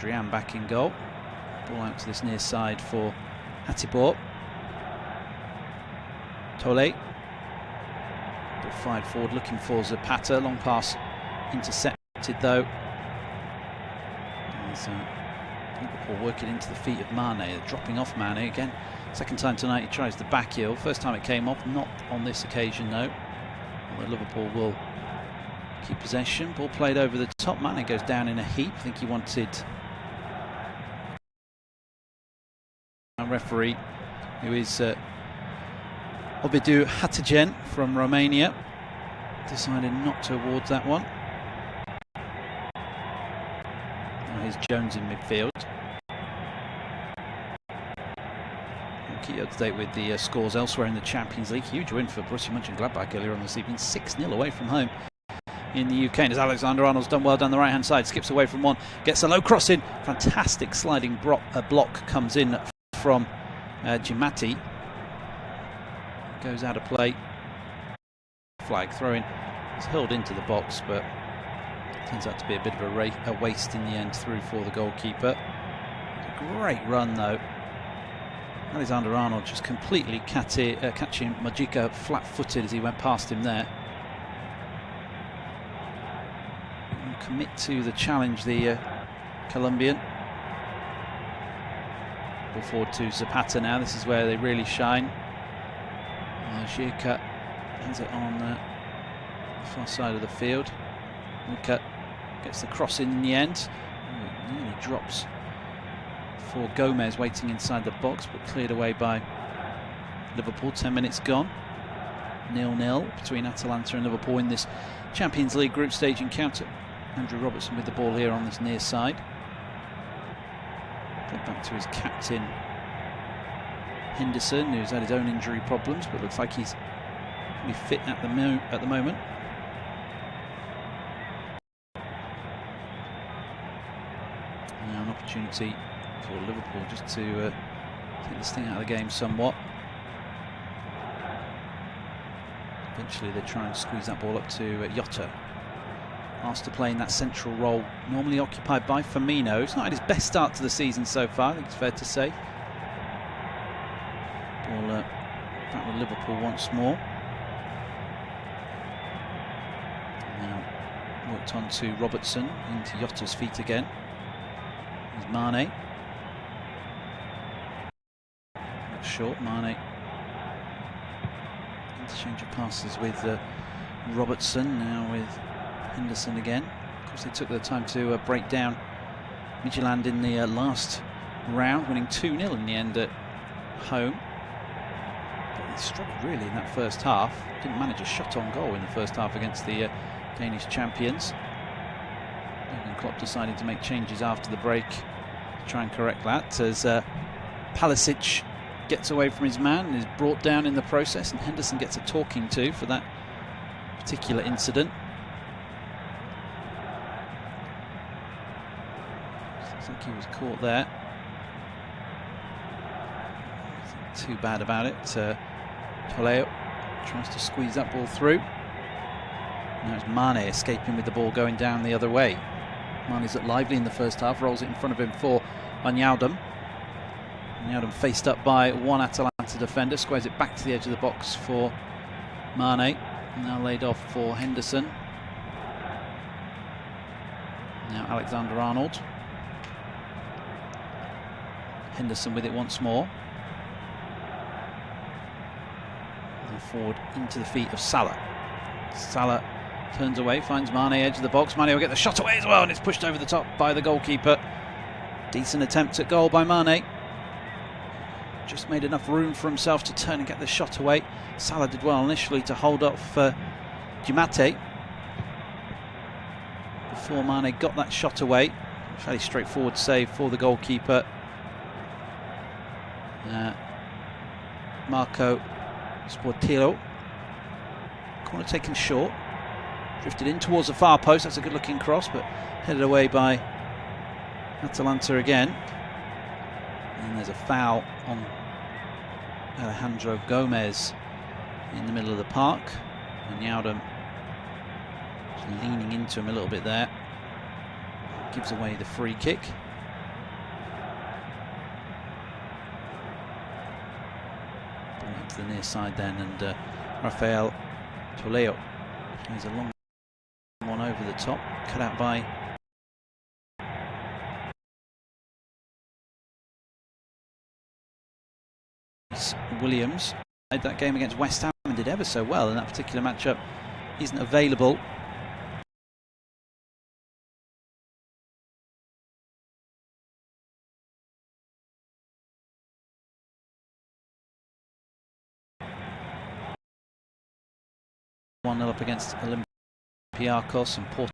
Adrian back in goal. Ball out to this near side for Hatibor. Tole. Ball fired forward looking for Zapata. Long pass intercepted though. There's Liverpool working into the feet of Mane. They're dropping off Mane again. Second time tonight he tries the back heel. First time it came off, not on this occasion though. Although Liverpool will keep possession. Ball played over the top. Mane goes down in a heap. I think he wanted a referee, who is Ovidiu Hatagen from Romania, decided not to award that one. Now here's Jones in midfield. We'll keep you up to date with the scores elsewhere in the Champions League. Huge win for Borussia Mönchengladbach earlier on this evening, 6-0 away from home in the UK. And as Alexander-Arnold's done well down the right hand side, skips away from one, gets a low cross in, fantastic sliding block comes in from Giamatti. Goes out of play. Flag throw-in. It's hurled into the box, but turns out to be a bit of a waste in the end through for the goalkeeper. A great run though. Alexander-Arnold just completely catching Mojica flat-footed as he went past him there. And commit to the challenge, the Colombian. Ball forward to Zapata now. This is where they really shine. Zirka has it on the far side of the field. Luka gets the cross in the end. It nearly drops for Gomez waiting inside the box, but cleared away by Liverpool. 10 minutes gone. 0-0 between Atalanta and Liverpool in this Champions League group stage encounter. Andrew Robertson with the ball here on this near side. Get back to his captain Henderson, who's had his own injury problems, but looks like he's pretty fit at the moment. Now an opportunity for Liverpool just to take this thing out of the game somewhat. Eventually they try and squeeze that ball up to Jota. Asked to play in that central role, normally occupied by Firmino. It's not had his best start to the season so far, I think it's fair to say. Ball back with Liverpool once more. Now worked on to Robertson, into Jota's feet again. There's Mane. That's short, Mane. Interchange of passes with Robertson, now with Henderson again. Of course, they took their time to break down Midtjylland in the last round, winning 2-0 in the end at home. But they struggled really in that first half. Didn't manage a shot on goal in the first half against the Danish champions. Jurgen Klopp decided to make changes after the break to try and correct that, as Pulisic gets away from his man and is brought down in the process, and Henderson gets a talking to for that particular incident. Looks like he was caught there. Nothing too bad about it. Toleo tries to squeeze that ball through. Now it's Mane escaping with the ball going down the other way. Mane's at lively in the first half, rolls it in front of him for Wijnaldum. Wijnaldum faced up by one Atalanta defender, squares it back to the edge of the box for Mane. Now laid off for Henderson. Now Alexander-Arnold. Henderson with it once more. And forward into the feet of Salah. Salah turns away, finds Mane, edge of the box. Mane will get the shot away as well, and it's pushed over the top by the goalkeeper. Decent attempt at goal by Mane. Just made enough room for himself to turn and get the shot away. Salah did well initially to hold off Giamatti before Mane got that shot away. Fairly straightforward save for the goalkeeper. Marco Sportillo. Corner taken short. Drifted in towards the far post. That's a good looking cross, but headed away by Atalanta again. And there's a foul on Alejandro Gomez in the middle of the park. And Wijnaldum leaning into him a little bit there. Gives away the free kick. to the near side then, and Rafael Toledo plays a long one over the top, cut out by Williams. Played that game against West Ham and did ever so well in that particular matchup. Isn't available. One 0 up against Olympiacos and Porto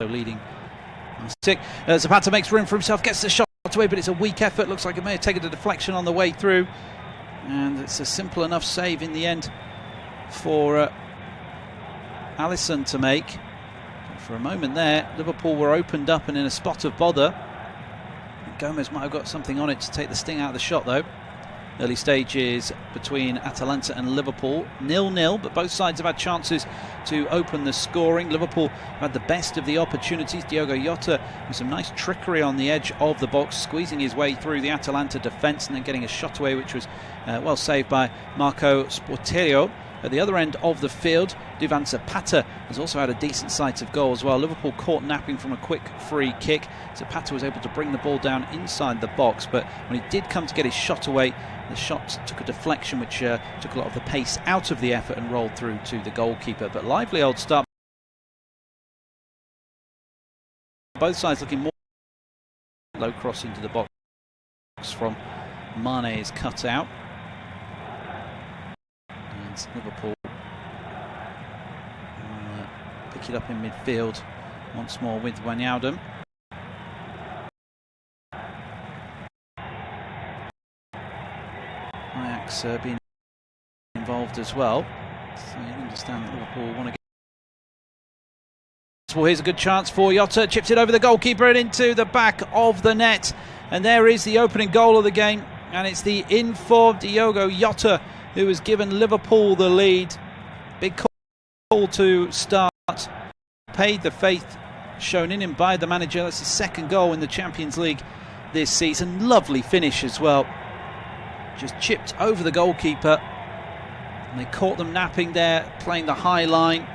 leading. Zapata makes room for himself, gets the shot away, but it's a weak effort. Looks like it may have taken a deflection on the way through, and it's a simple enough save in the end for Alisson to make. But for a moment there, Liverpool were opened up and in a spot of bother. Gomez might have got something on it to take the sting out of the shot, though. Early stages between Atalanta and Liverpool, 0-0, but both sides have had chances to open the scoring. Liverpool had the best of the opportunities. Diogo Jota with some nice trickery on the edge of the box, squeezing his way through the Atalanta defence and then getting a shot away, which was well saved by Marco Sportello. At the other end of the field, Duvan Zapata has also had a decent sight of goal as well. Liverpool caught napping from a quick free kick. Zapata was able to bring the ball down inside the box, but when he did come to get his shot away, the shot took a deflection which took a lot of the pace out of the effort and rolled through to the goalkeeper. But lively old start. Both sides looking more. Low cross into the box from Mane is cut out. And Liverpool will pick it up in midfield once more with Wijnaldum. Ajax being involved as well, so you understand that Liverpool want to get. Well, here's a good chance for Jota, chips it over the goalkeeper and into the back of the net, and there is the opening goal of the game, and it's the in-form Diogo Jota who has given Liverpool the lead. Big call to start, paid the faith shown in him by the manager. That's his second goal in the Champions League this season. Lovely finish as well. Just chipped over the goalkeeper, and they caught them napping there, playing the high line.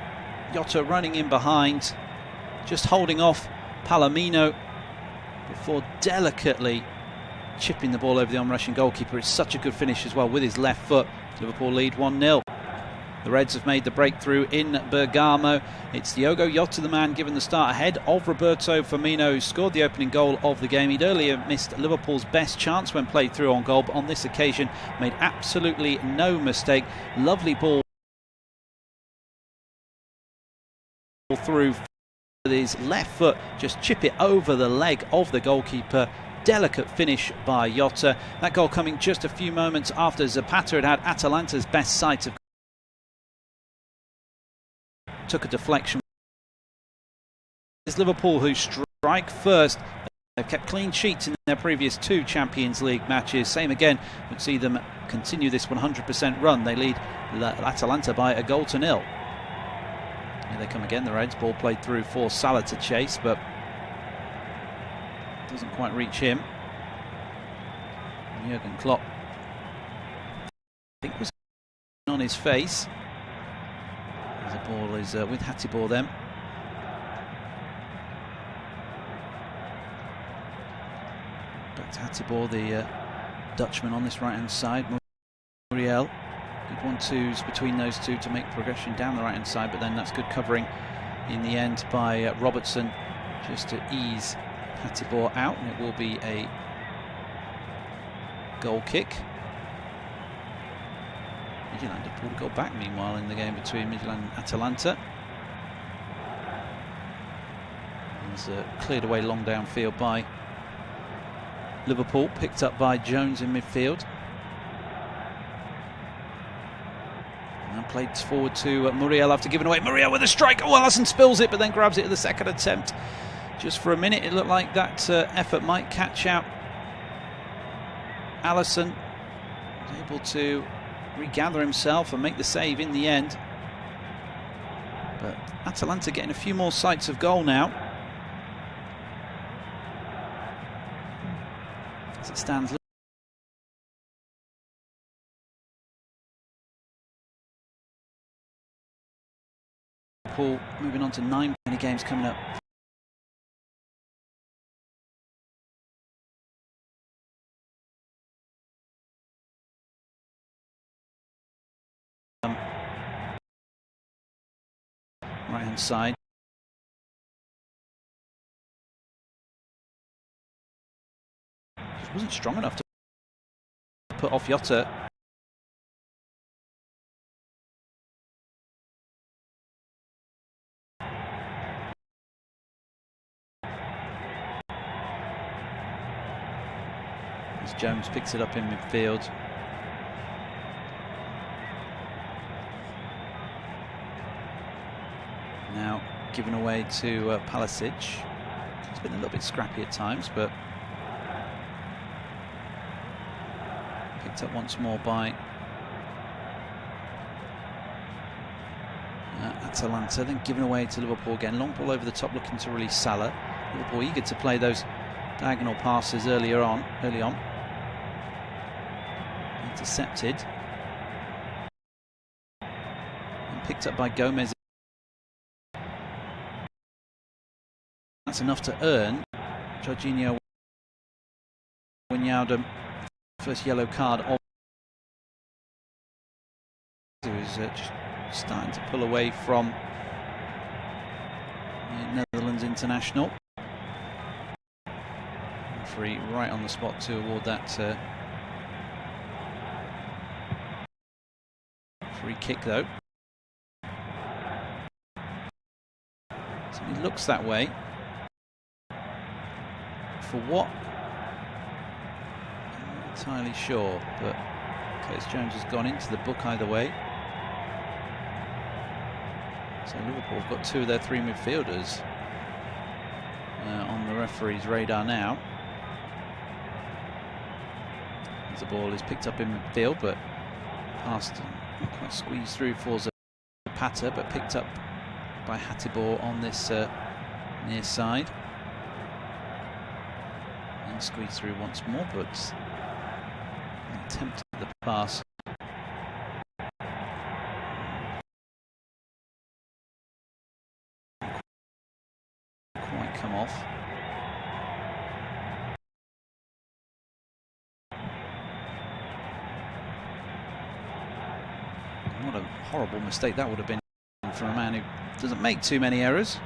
Jota running in behind, just holding off Palomino before delicately chipping the ball over the on-rushing goalkeeper. It's such a good finish as well with his left foot. Liverpool lead 1-0. The Reds have made the breakthrough in Bergamo. It's Diogo Jota, the man given the start ahead of Roberto Firmino, who scored the opening goal of the game. He'd earlier missed Liverpool's best chance when played through on goal, but on this occasion made absolutely no mistake. Lovely ball through with his left foot, just chip it over the leg of the goalkeeper. Delicate finish by Jota. That goal coming just a few moments after Zapata had Atalanta's best sight of. Took a deflection. It's Liverpool who strike first. They've kept clean sheets in their previous two Champions League matches. Same again would see them continue this 100% run. They lead Atalanta by 1-0. Here they come again, the Reds. Ball played through for Salah to chase, but doesn't quite reach him. Jurgen Klopp, I think, was on his face. The ball is with Hatibor then. Back to Hatibor, the Dutchman on this right hand side. Muriel. Good 1-2s between those two to make progression down the right hand side, but then that's good covering in the end by Robertson just to ease Hatibor out, and it will be a goal kick. Midtjylland had pulled a goal back meanwhile in the game between Midtjylland and Atalanta. It was cleared away long downfield by Liverpool, picked up by Jones in midfield. And played forward to Muriel after giving away. Muriel with a strike. Oh, Alisson spills it, but then grabs it at the second attempt. Just for a minute, it looked like that effort might catch out Alisson. Was able to regather himself and make the save in the end. But Atalanta getting a few more sights of goal now. it stands, Liverpool moving on to 9 games coming up. Right hand side. Just wasn't strong enough to put off Jota. As Jones picks it up in midfield. Now given away to Pulisic. It's been a little bit scrappy at times, but picked up once more by Atalanta, then given away to Liverpool again. Long ball over the top, looking to release Salah. Liverpool eager to play those diagonal passes early on. Intercepted and picked up by Gomez. That's enough to earn Jorginho Wijnaldum first yellow card. Who's just starting to pull away from the Netherlands international. Referee right on the spot to award that free kick, though. So he looks that way. For what? I'm not entirely sure, but Curtis Jones has gone into the book either way. So Liverpool have got 2 of their 3 midfielders on the referee's radar now. As the ball is picked up in midfield, but passed, not quite squeezed through for Zapata, but picked up by Hatibor on this near side. And squeezed through once more, but attempted the pass. Quite come off. What a horrible mistake that would have been from a man who doesn't make too many errors.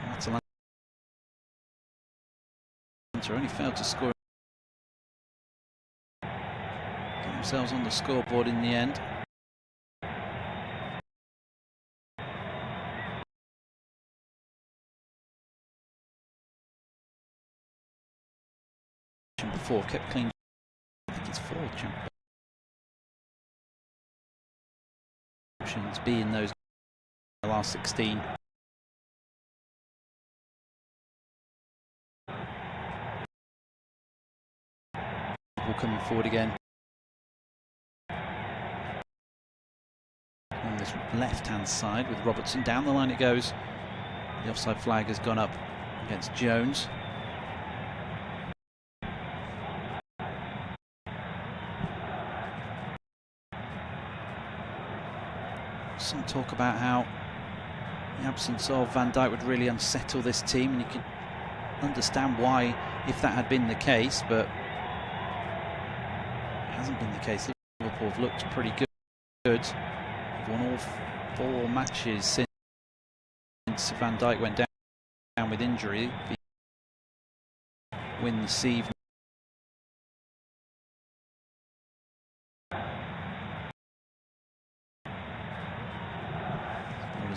Atalanta only failed to score. Get themselves on the scoreboard in the end. Before kept clean. I think it's 4 champions. Be in those the last 16. Ball coming forward again. On this left-hand side with Robertson, down the line it goes. The offside flag has gone up against Jones. Some talk about how the absence of Van Dijk would really unsettle this team, and you can understand why if that had been the case, but it hasn't been the case. Liverpool have looked pretty good. They've won all 4 matches since Van Dijk went down with injury. The win this evening.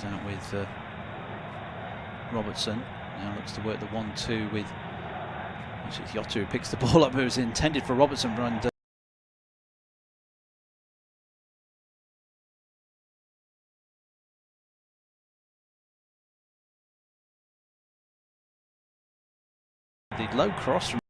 Out with Robertson. Now looks to work the 1-2 with Jota, who picks the ball up. It was intended for Robertson, and the low cross from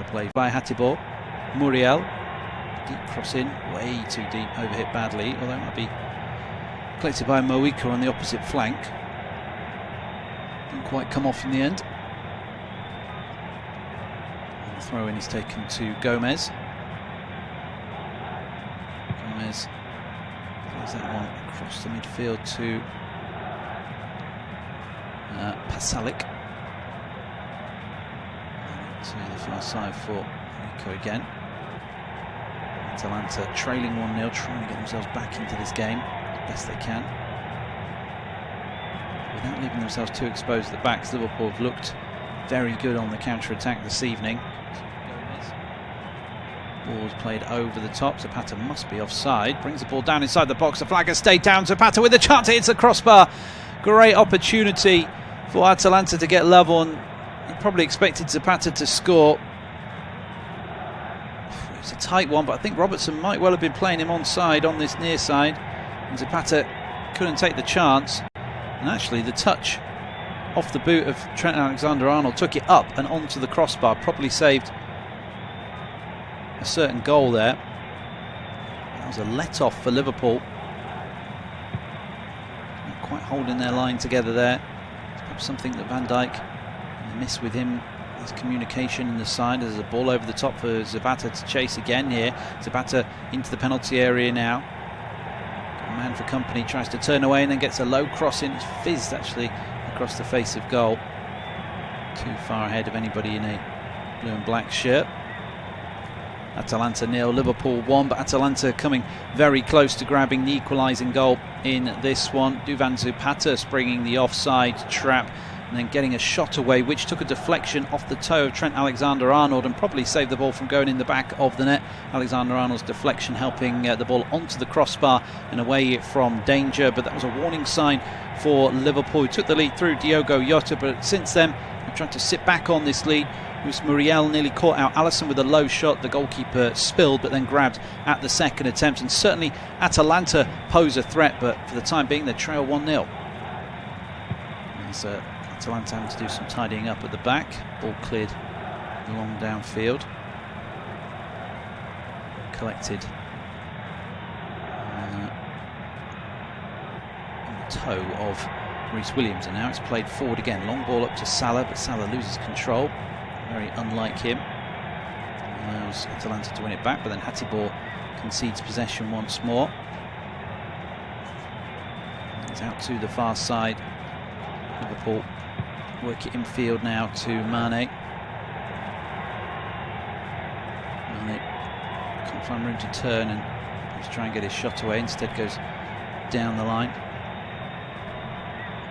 a play by Hatibor. Muriel, deep cross in, way too deep, overhit badly, although it might be collected by Moika on the opposite flank. Didn't quite come off in the end. And the throw in is taken to Gomez. Gomez plays that one across the midfield to Pasalic. To the far side for Nico again. Atalanta trailing 1-0, trying to get themselves back into this game as best they can, without leaving themselves too exposed at the backs. Liverpool have looked very good on the counter-attack this evening. Ball's played over the top. Zapata must be offside. Brings the ball down inside the box. The flag has stayed down. Zapata with a chance. Hits the crossbar. Great opportunity for Atalanta to get level, and he probably expected Zapata to score. It was a tight one, but I think Robertson might well have been playing him onside on this near side, and Zapata couldn't take the chance. And actually the touch off the boot of Trent Alexander-Arnold took it up and onto the crossbar, probably saved a certain goal there. That was a let-off for Liverpool. Not quite holding their line together there. It's perhaps something that Van Dijk missed with him, his communication in the side. There's a ball over the top for Zapata to chase again here. Zapata into the penalty area now. A man for company, tries to turn away and then gets a low cross in. It's fizzed actually across the face of goal. Too far ahead of anybody in a blue and black shirt. Atalanta 0, Liverpool 1, but Atalanta coming very close to grabbing the equalising goal in this one. Duvan Zapata springing the offside trap and then getting a shot away, which took a deflection off the toe of Trent Alexander-Arnold and probably saved the ball from going in the back of the net. Alexander-Arnold's deflection helping the ball onto the crossbar and away from danger, but that was a warning sign for Liverpool, who took the lead through Diogo Jota, but since then they've tried to sit back on this lead. Luis Muriel nearly caught out Alisson with a low shot. The goalkeeper spilled, but then grabbed at the second attempt. And certainly Atalanta pose a threat, but for the time being they trail 1-0. As Atalanta having to do some tidying up at the back. Ball cleared long downfield. Collected on the toe of Reece Williams, and now it's played forward again. Long ball up to Salah, but Salah loses control. Very unlike him. Allows Atalanta to win it back, but then Hatibor concedes possession once more. It's out to the far side. Liverpool work it infield now to Mane. Mane can't find room to turn and try and get his shot away. Instead goes down the line.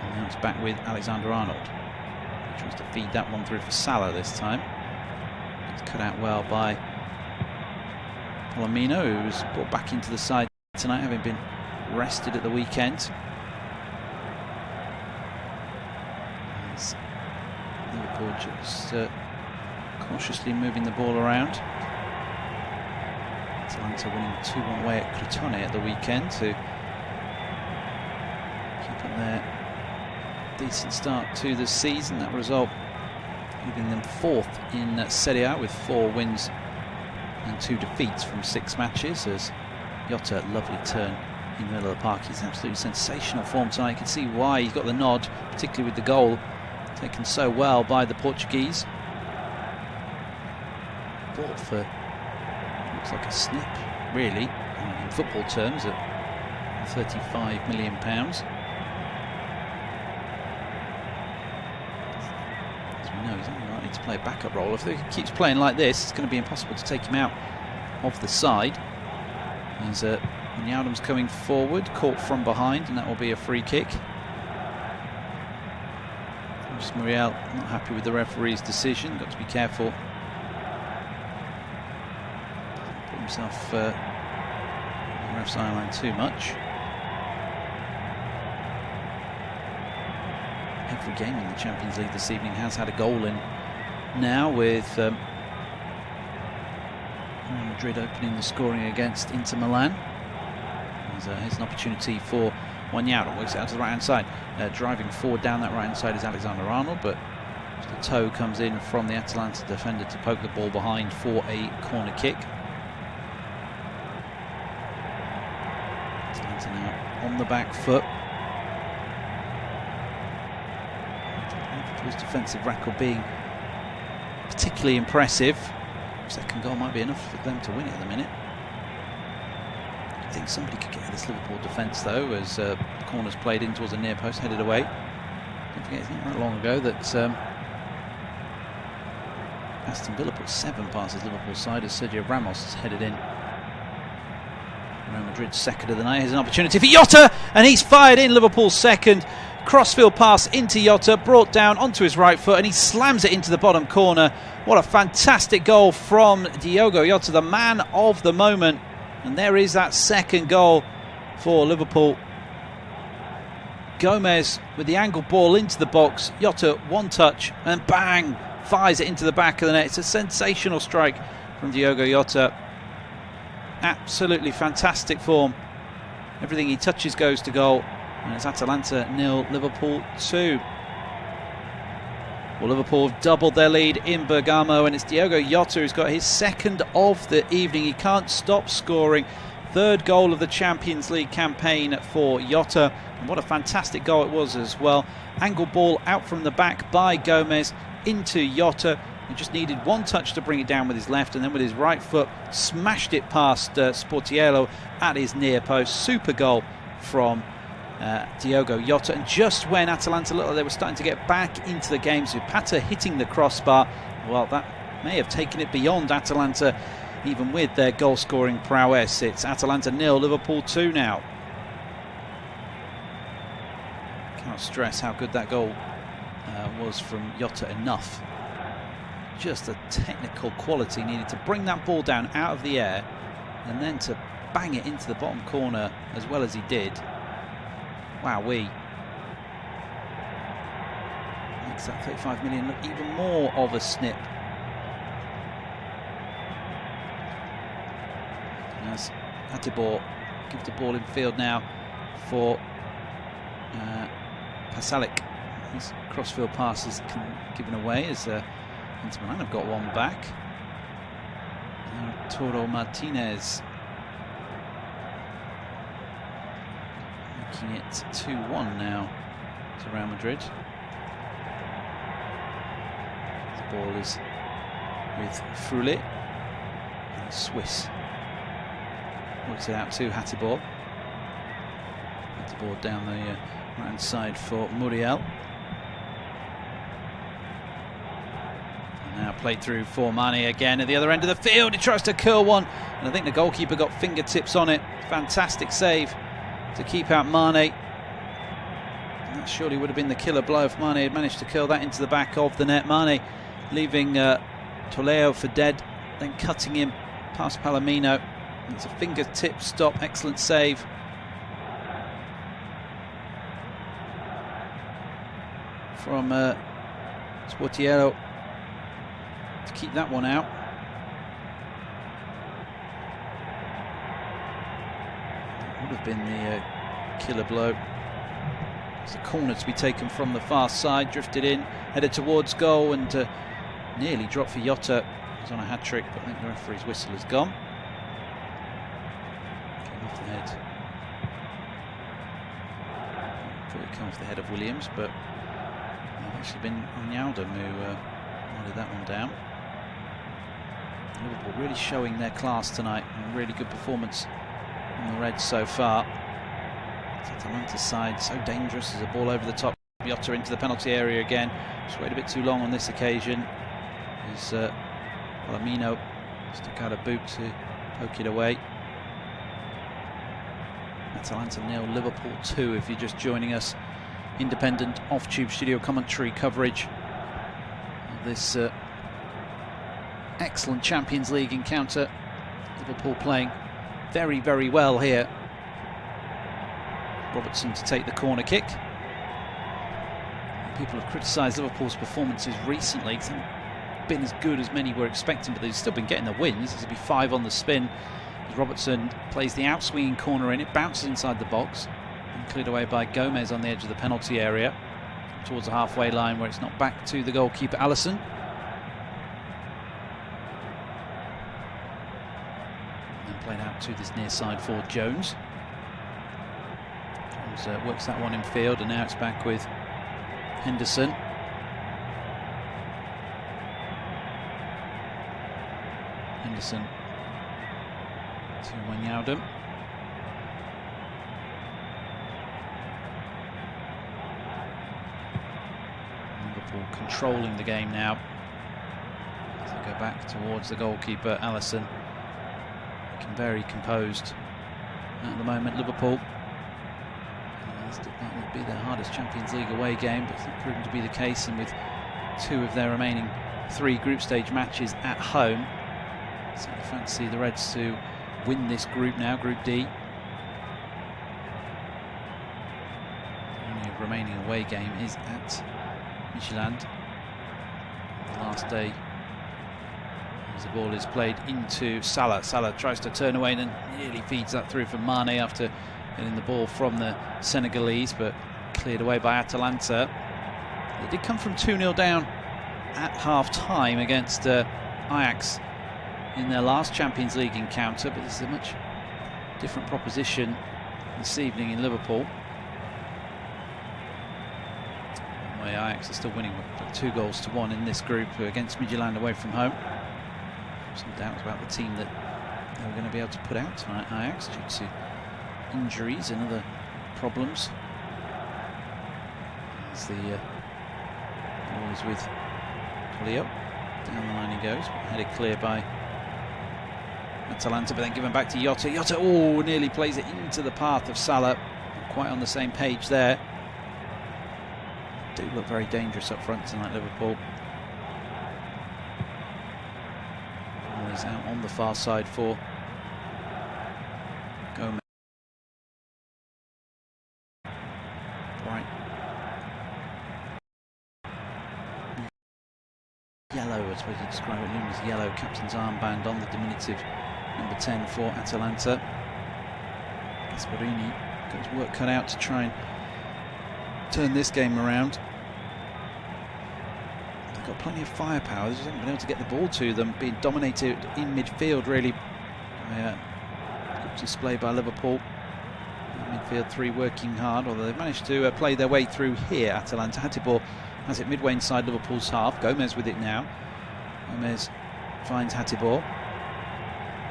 And now it's back with Alexander-Arnold. He tries to feed that one through for Salah this time. It's cut out well by Palomino, who was brought back into the side tonight, having been rested at the weekend. As Liverpool just cautiously moving the ball around. Atalanta winning 2-1 away at Crotone at the weekend to keep up their decent start to the season. That result leaving them fourth in Serie A with 4 wins and 2 defeats from 6 matches. As Jota, lovely turn in the middle of the park. He's in absolutely sensational form tonight. You can see why he's got the nod, particularly with the goal taken so well by the Portuguese. Bought for looks like a snip, really, in football terms, at £35 million. No, he's only likely to play a backup role. If he keeps playing like this, it's going to be impossible to take him out of the side. As Wijnaldum's coming forward, caught from behind, and that will be a free kick. Muriel not happy with the referee's decision. Got to be careful. Put himself on the ref's eye line too much. Every game in the Champions League this evening has had a goal in now, with Real Madrid opening the scoring against Inter Milan. Here's an opportunity for Wijnaldum, works out to the right hand side. Driving forward down that right hand side is Alexander-Arnold, but The toe comes in from the Atalanta defender to poke the ball behind for a corner kick. Atalanta now on the back foot. His defensive record being particularly impressive. Second goal might be enough for them to win it at the minute. I think somebody could get at this Liverpool defence though, as the corner's played in towards the near post, headed away. Don't forget, it's not that long ago that Aston Villa put 7 past his Liverpool side as Sergio Ramos has headed in. Real Madrid's second of the night. Here's an opportunity for Jota, and he's fired in Liverpool's second. Crossfield pass into Jota, brought down onto his right foot, and he slams it into the bottom corner. What a fantastic goal from Diogo Jota, the man of the moment. And there is that second goal for Liverpool. Gomez with the angled ball into the box. Jota, one touch, and bang, fires it into the back of the net. It's a sensational strike from Diogo Jota. Absolutely fantastic form. Everything he touches goes to goal. And it's Atalanta 0, Liverpool 2. Well, Liverpool have doubled their lead in Bergamo, and it's Diogo Jota who's got his second of the evening. He can't stop scoring. Third goal of the Champions League campaign for Jota. And what a fantastic goal it was as well. Angle ball out from the back by Gomez into Jota. He just needed one touch to bring it down with his left, and then with his right foot smashed it past Sportiello at his near post. Super goal from Diogo Jota. And just when Atalanta looked like they were starting to get back into the game, Zapata hitting the crossbar, well, that may have taken it beyond Atalanta, even with their goal scoring prowess. It's Atalanta 0, Liverpool 2 now. Cannot stress how good that goal was from Jota enough. Just the technical quality needed to bring that ball down out of the air and then to bang it into the bottom corner as well as he did. Wowee. Makes that 35 million look even more of a snip. As Hatibor gives the ball in field now for Pasalic. His crossfield pass is given away as Inter Milan have got one back. Now Toro Martinez making it 2-1 now to Real Madrid. The ball is with Frulé. The Swiss works it out to Hatibor. Hatibor down the right hand side for Muriel. Now played through for Mane again at the other end of the field. He tries to curl one, and I think the goalkeeper got fingertips on it. Fantastic save to keep out Mane. And that surely would have been the killer blow if Mane had managed to curl that into the back of the net. Mane leaving Toledo for dead, then cutting him past Palomino. It's a fingertip stop. Excellent save. From Sportiello to keep that one out. That would have been the killer blow. It's a corner to be taken from the far side, drifted in, headed towards goal, and nearly dropped for Jota. He was on a hat-trick, but I think the referee's whistle has gone. Came off the head. Thought it came off the head of Williams, but it might have actually been Wijnaldum who wanted that one down. Liverpool really showing their class tonight, and a really good performance from the Reds so far. Atalanta's side so dangerous as a ball over the top. Jota into the penalty area again. Just waited a bit too long on this occasion. As Palomino stuck out a boot to poke it away. Atalanta 0, Liverpool 2 if you're just joining us. Independent off-tube studio commentary coverage of this excellent Champions League encounter. Liverpool playing very, very well here. Robertson to take the corner kick. People have criticised Liverpool's performances recently. They haven't been as good as many were expecting, but they've still been getting the wins. This will be 5 on the spin as Robertson plays the outswinging corner in. It bounces inside the box and cleared away by Gomez on the edge of the penalty area. towards the halfway line where it's not back to the goalkeeper, Alisson. And played out to this near side for Jones. Jones works that one in field, and now it's back with Henderson. Henderson to Wijnaldum. Liverpool controlling the game now. As they go back towards the goalkeeper, Alisson. Looking very composed at the moment, Liverpool. That would be their hardest Champions League away game, but it's not proven to be the case, and with 2 of their remaining 3 group stage matches at home, so I fancy the Reds to win this group now, Group D. The only remaining away game is at Midtjylland. The last day, as the ball is played into Salah. Salah tries to turn away and nearly feeds that through for Mane after getting the ball from the Senegalese, but cleared away by Atalanta. They did come from 2-0 down at half-time against Ajax in their last Champions League encounter, but this is a much different proposition this evening in Liverpool. Anyway, Ajax are still winning 2-1 in this group against Midtjylland away from home. Some doubts about the team that they were going to be able to put out tonight, Ajax, due to injuries and other problems. As the ball is with Leo. Down the line he goes, headed clear by Atalanta, but then given back to Jota. Jota, oh, nearly plays it into the path of Salah. Not quite on the same page there. Do look very dangerous up front tonight, Liverpool. Ball is out on the far side for Gomez. Right. Yellow, I suppose you'd describe it. Luna's yellow captain's armband on the diminutive number 10 for Atalanta. Gasperini got his work cut out to try and turn this game around. They've got plenty of firepower, they just haven't been able to get the ball to them, being dominated in midfield really. Good display by Liverpool. Midfield 3 working hard, although they've managed to play their way through here. Atalanta. Hateboer has it midway inside Liverpool's half. Gomez with it now. Gomez finds Hateboer.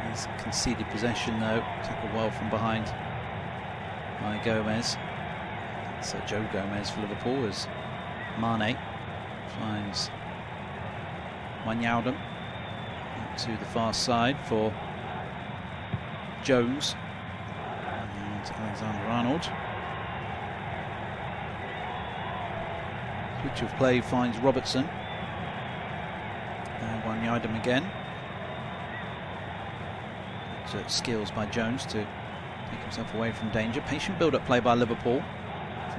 He's conceded possession though. Tackled well from behind by Gomez. So Joe Gomez for Liverpool as Mane finds Wijnaldum to the far side for Jones and Alexander-Arnold. Switch of play finds Robertson. Now Wijnaldum again. Skills by Jones to take himself away from danger. Patient build-up play by Liverpool.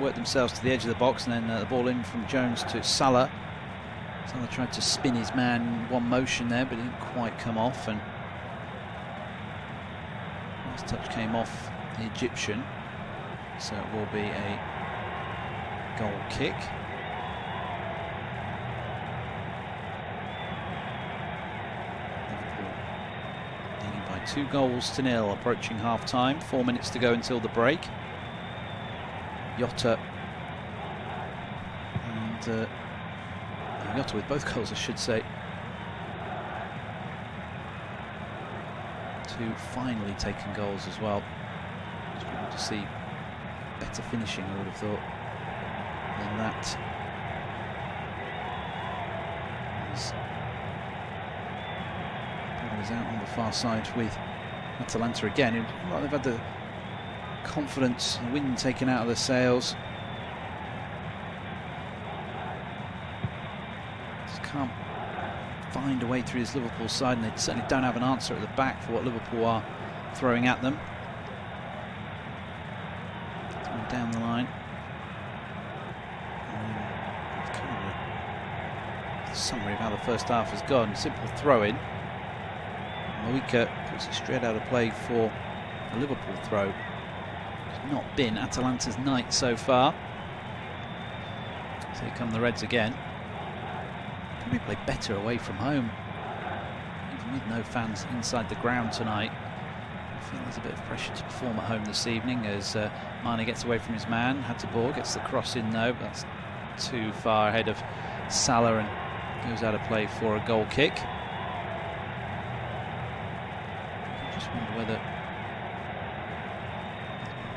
Worked themselves to the edge of the box, and then the ball in from Jones to Salah. Salah tried to spin his man in one motion there, but it didn't quite come off, and last touch came off the Egyptian, so it will be a goal kick. Liverpool leading by 2-0, approaching half-time. 4 minutes to go until the break. Jota and Jota with both goals, I should say. Two finally taken goals as well. Just wanted to see better finishing, I would have thought, than that. Ball is out on the far side with Atalanta again. It looks like they've had the confidence, the wind taken out of their sails. Just can't find a way through this Liverpool side, and they certainly don't have an answer at the back for what Liverpool are throwing at them. Throwing down the line. Kind of a summary of how the first half has gone. Simple throw in. Moika puts it straight out of play for a Liverpool throw. Not been Atalanta's night so far. So here come the Reds again. Probably play better away from home, even with no fans inside the ground tonight. I feel there's a bit of pressure to perform at home this evening as Mane gets away from his man. Hateboer gets the cross in though, but that's too far ahead of Salah and goes out of play for a goal kick. I just wonder whether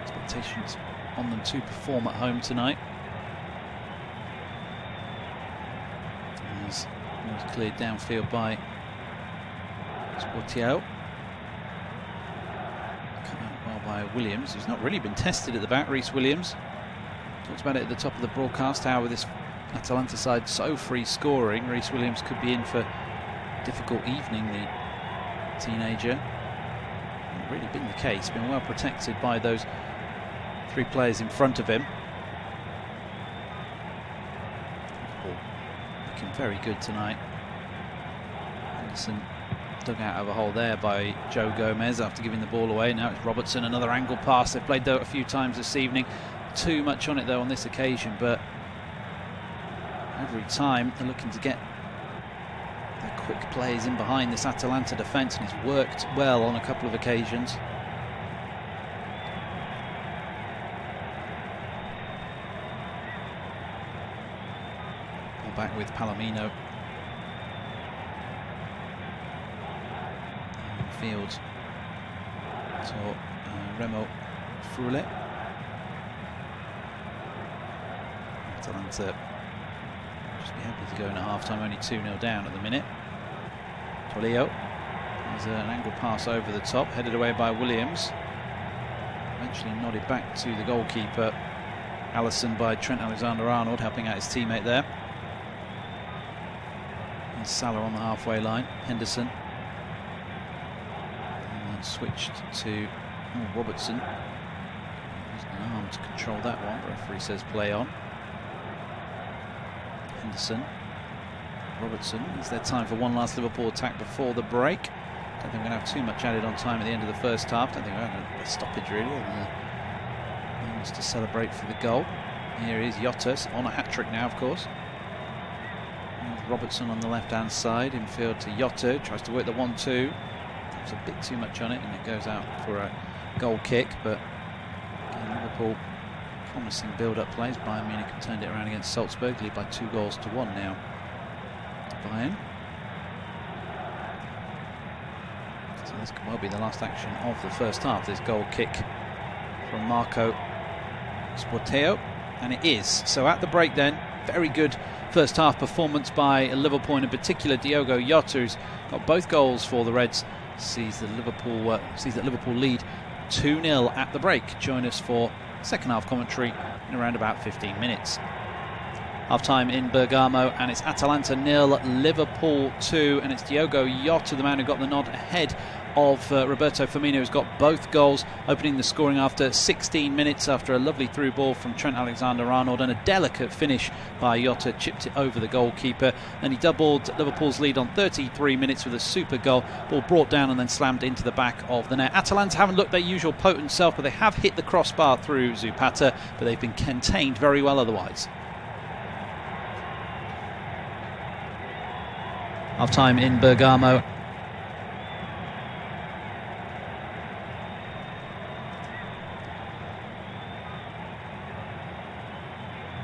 expectations on them to perform at home tonight. As it was cleared downfield by Sportiel. Cut out well by Williams, who's not really been tested at the back. Rhys Williams. Talked about it at the top of the broadcast, how with this Atalanta side so free scoring, Rhys Williams could be in for a difficult evening, the teenager. Not really been the case, been well protected by those three players in front of him. Looking very good tonight. Henderson dug out of a hole there by Joe Gomez after giving the ball away. Now it's Robertson, another angle pass. They've played though a few times this evening. Too much on it though on this occasion, but every time they're looking to get their quick plays in behind this Atalanta defence, and it's worked well on a couple of occasions. Ball back with Palomino. Field to Remo Freuler. Atalanta just be happy to go in at half-time, only 2-0 down at the minute. Tolio. There's an angle pass over the top, headed away by Williams. Eventually nodded back to the goalkeeper. Alisson by Trent Alexander-Arnold, helping out his teammate there. And Salah on the halfway line. Henderson. And then switched to Robertson. Used an arm to control that one. The referee says play on. Henderson, Robertson. Is there time for one last Liverpool attack before the break? Don't think we're going to have too much added on time at the end of the first half. Don't think we're going to have a stoppage really. Wants to celebrate for the goal. Here is Jota on a hat-trick now, of course. And Robertson on the left-hand side, infield to Jota, tries to work the 1-2. There's a bit too much on it and it goes out for a goal kick, but again, Liverpool promising build-up plays. Bayern Munich have turned it around against Salzburg, lead by 2-1 now to Bayern. So this could well be the last action of the first half, this goal kick from Marco Sportiel, and it is. So at the break then, very good first half performance by Liverpool, and in particular Diogo Jota, who's got both goals for the Reds, sees that Liverpool lead 2-0 at the break. Join us for second half commentary in around about 15 minutes. Half time in Bergamo, and it's Atalanta 0, Liverpool 2, and it's Diogo Jota, the man who got the nod ahead of Roberto Firmino, who's got both goals, opening the scoring after 16 minutes after a lovely through ball from Trent Alexander-Arnold and a delicate finish by Jota, chipped it over the goalkeeper. Then he doubled Liverpool's lead on 33 minutes with a super goal. Ball brought down and then slammed into the back of the net. Atalanta haven't looked their usual potent self, but they have hit the crossbar through Zapata, but they've been contained very well otherwise. Half time in Bergamo.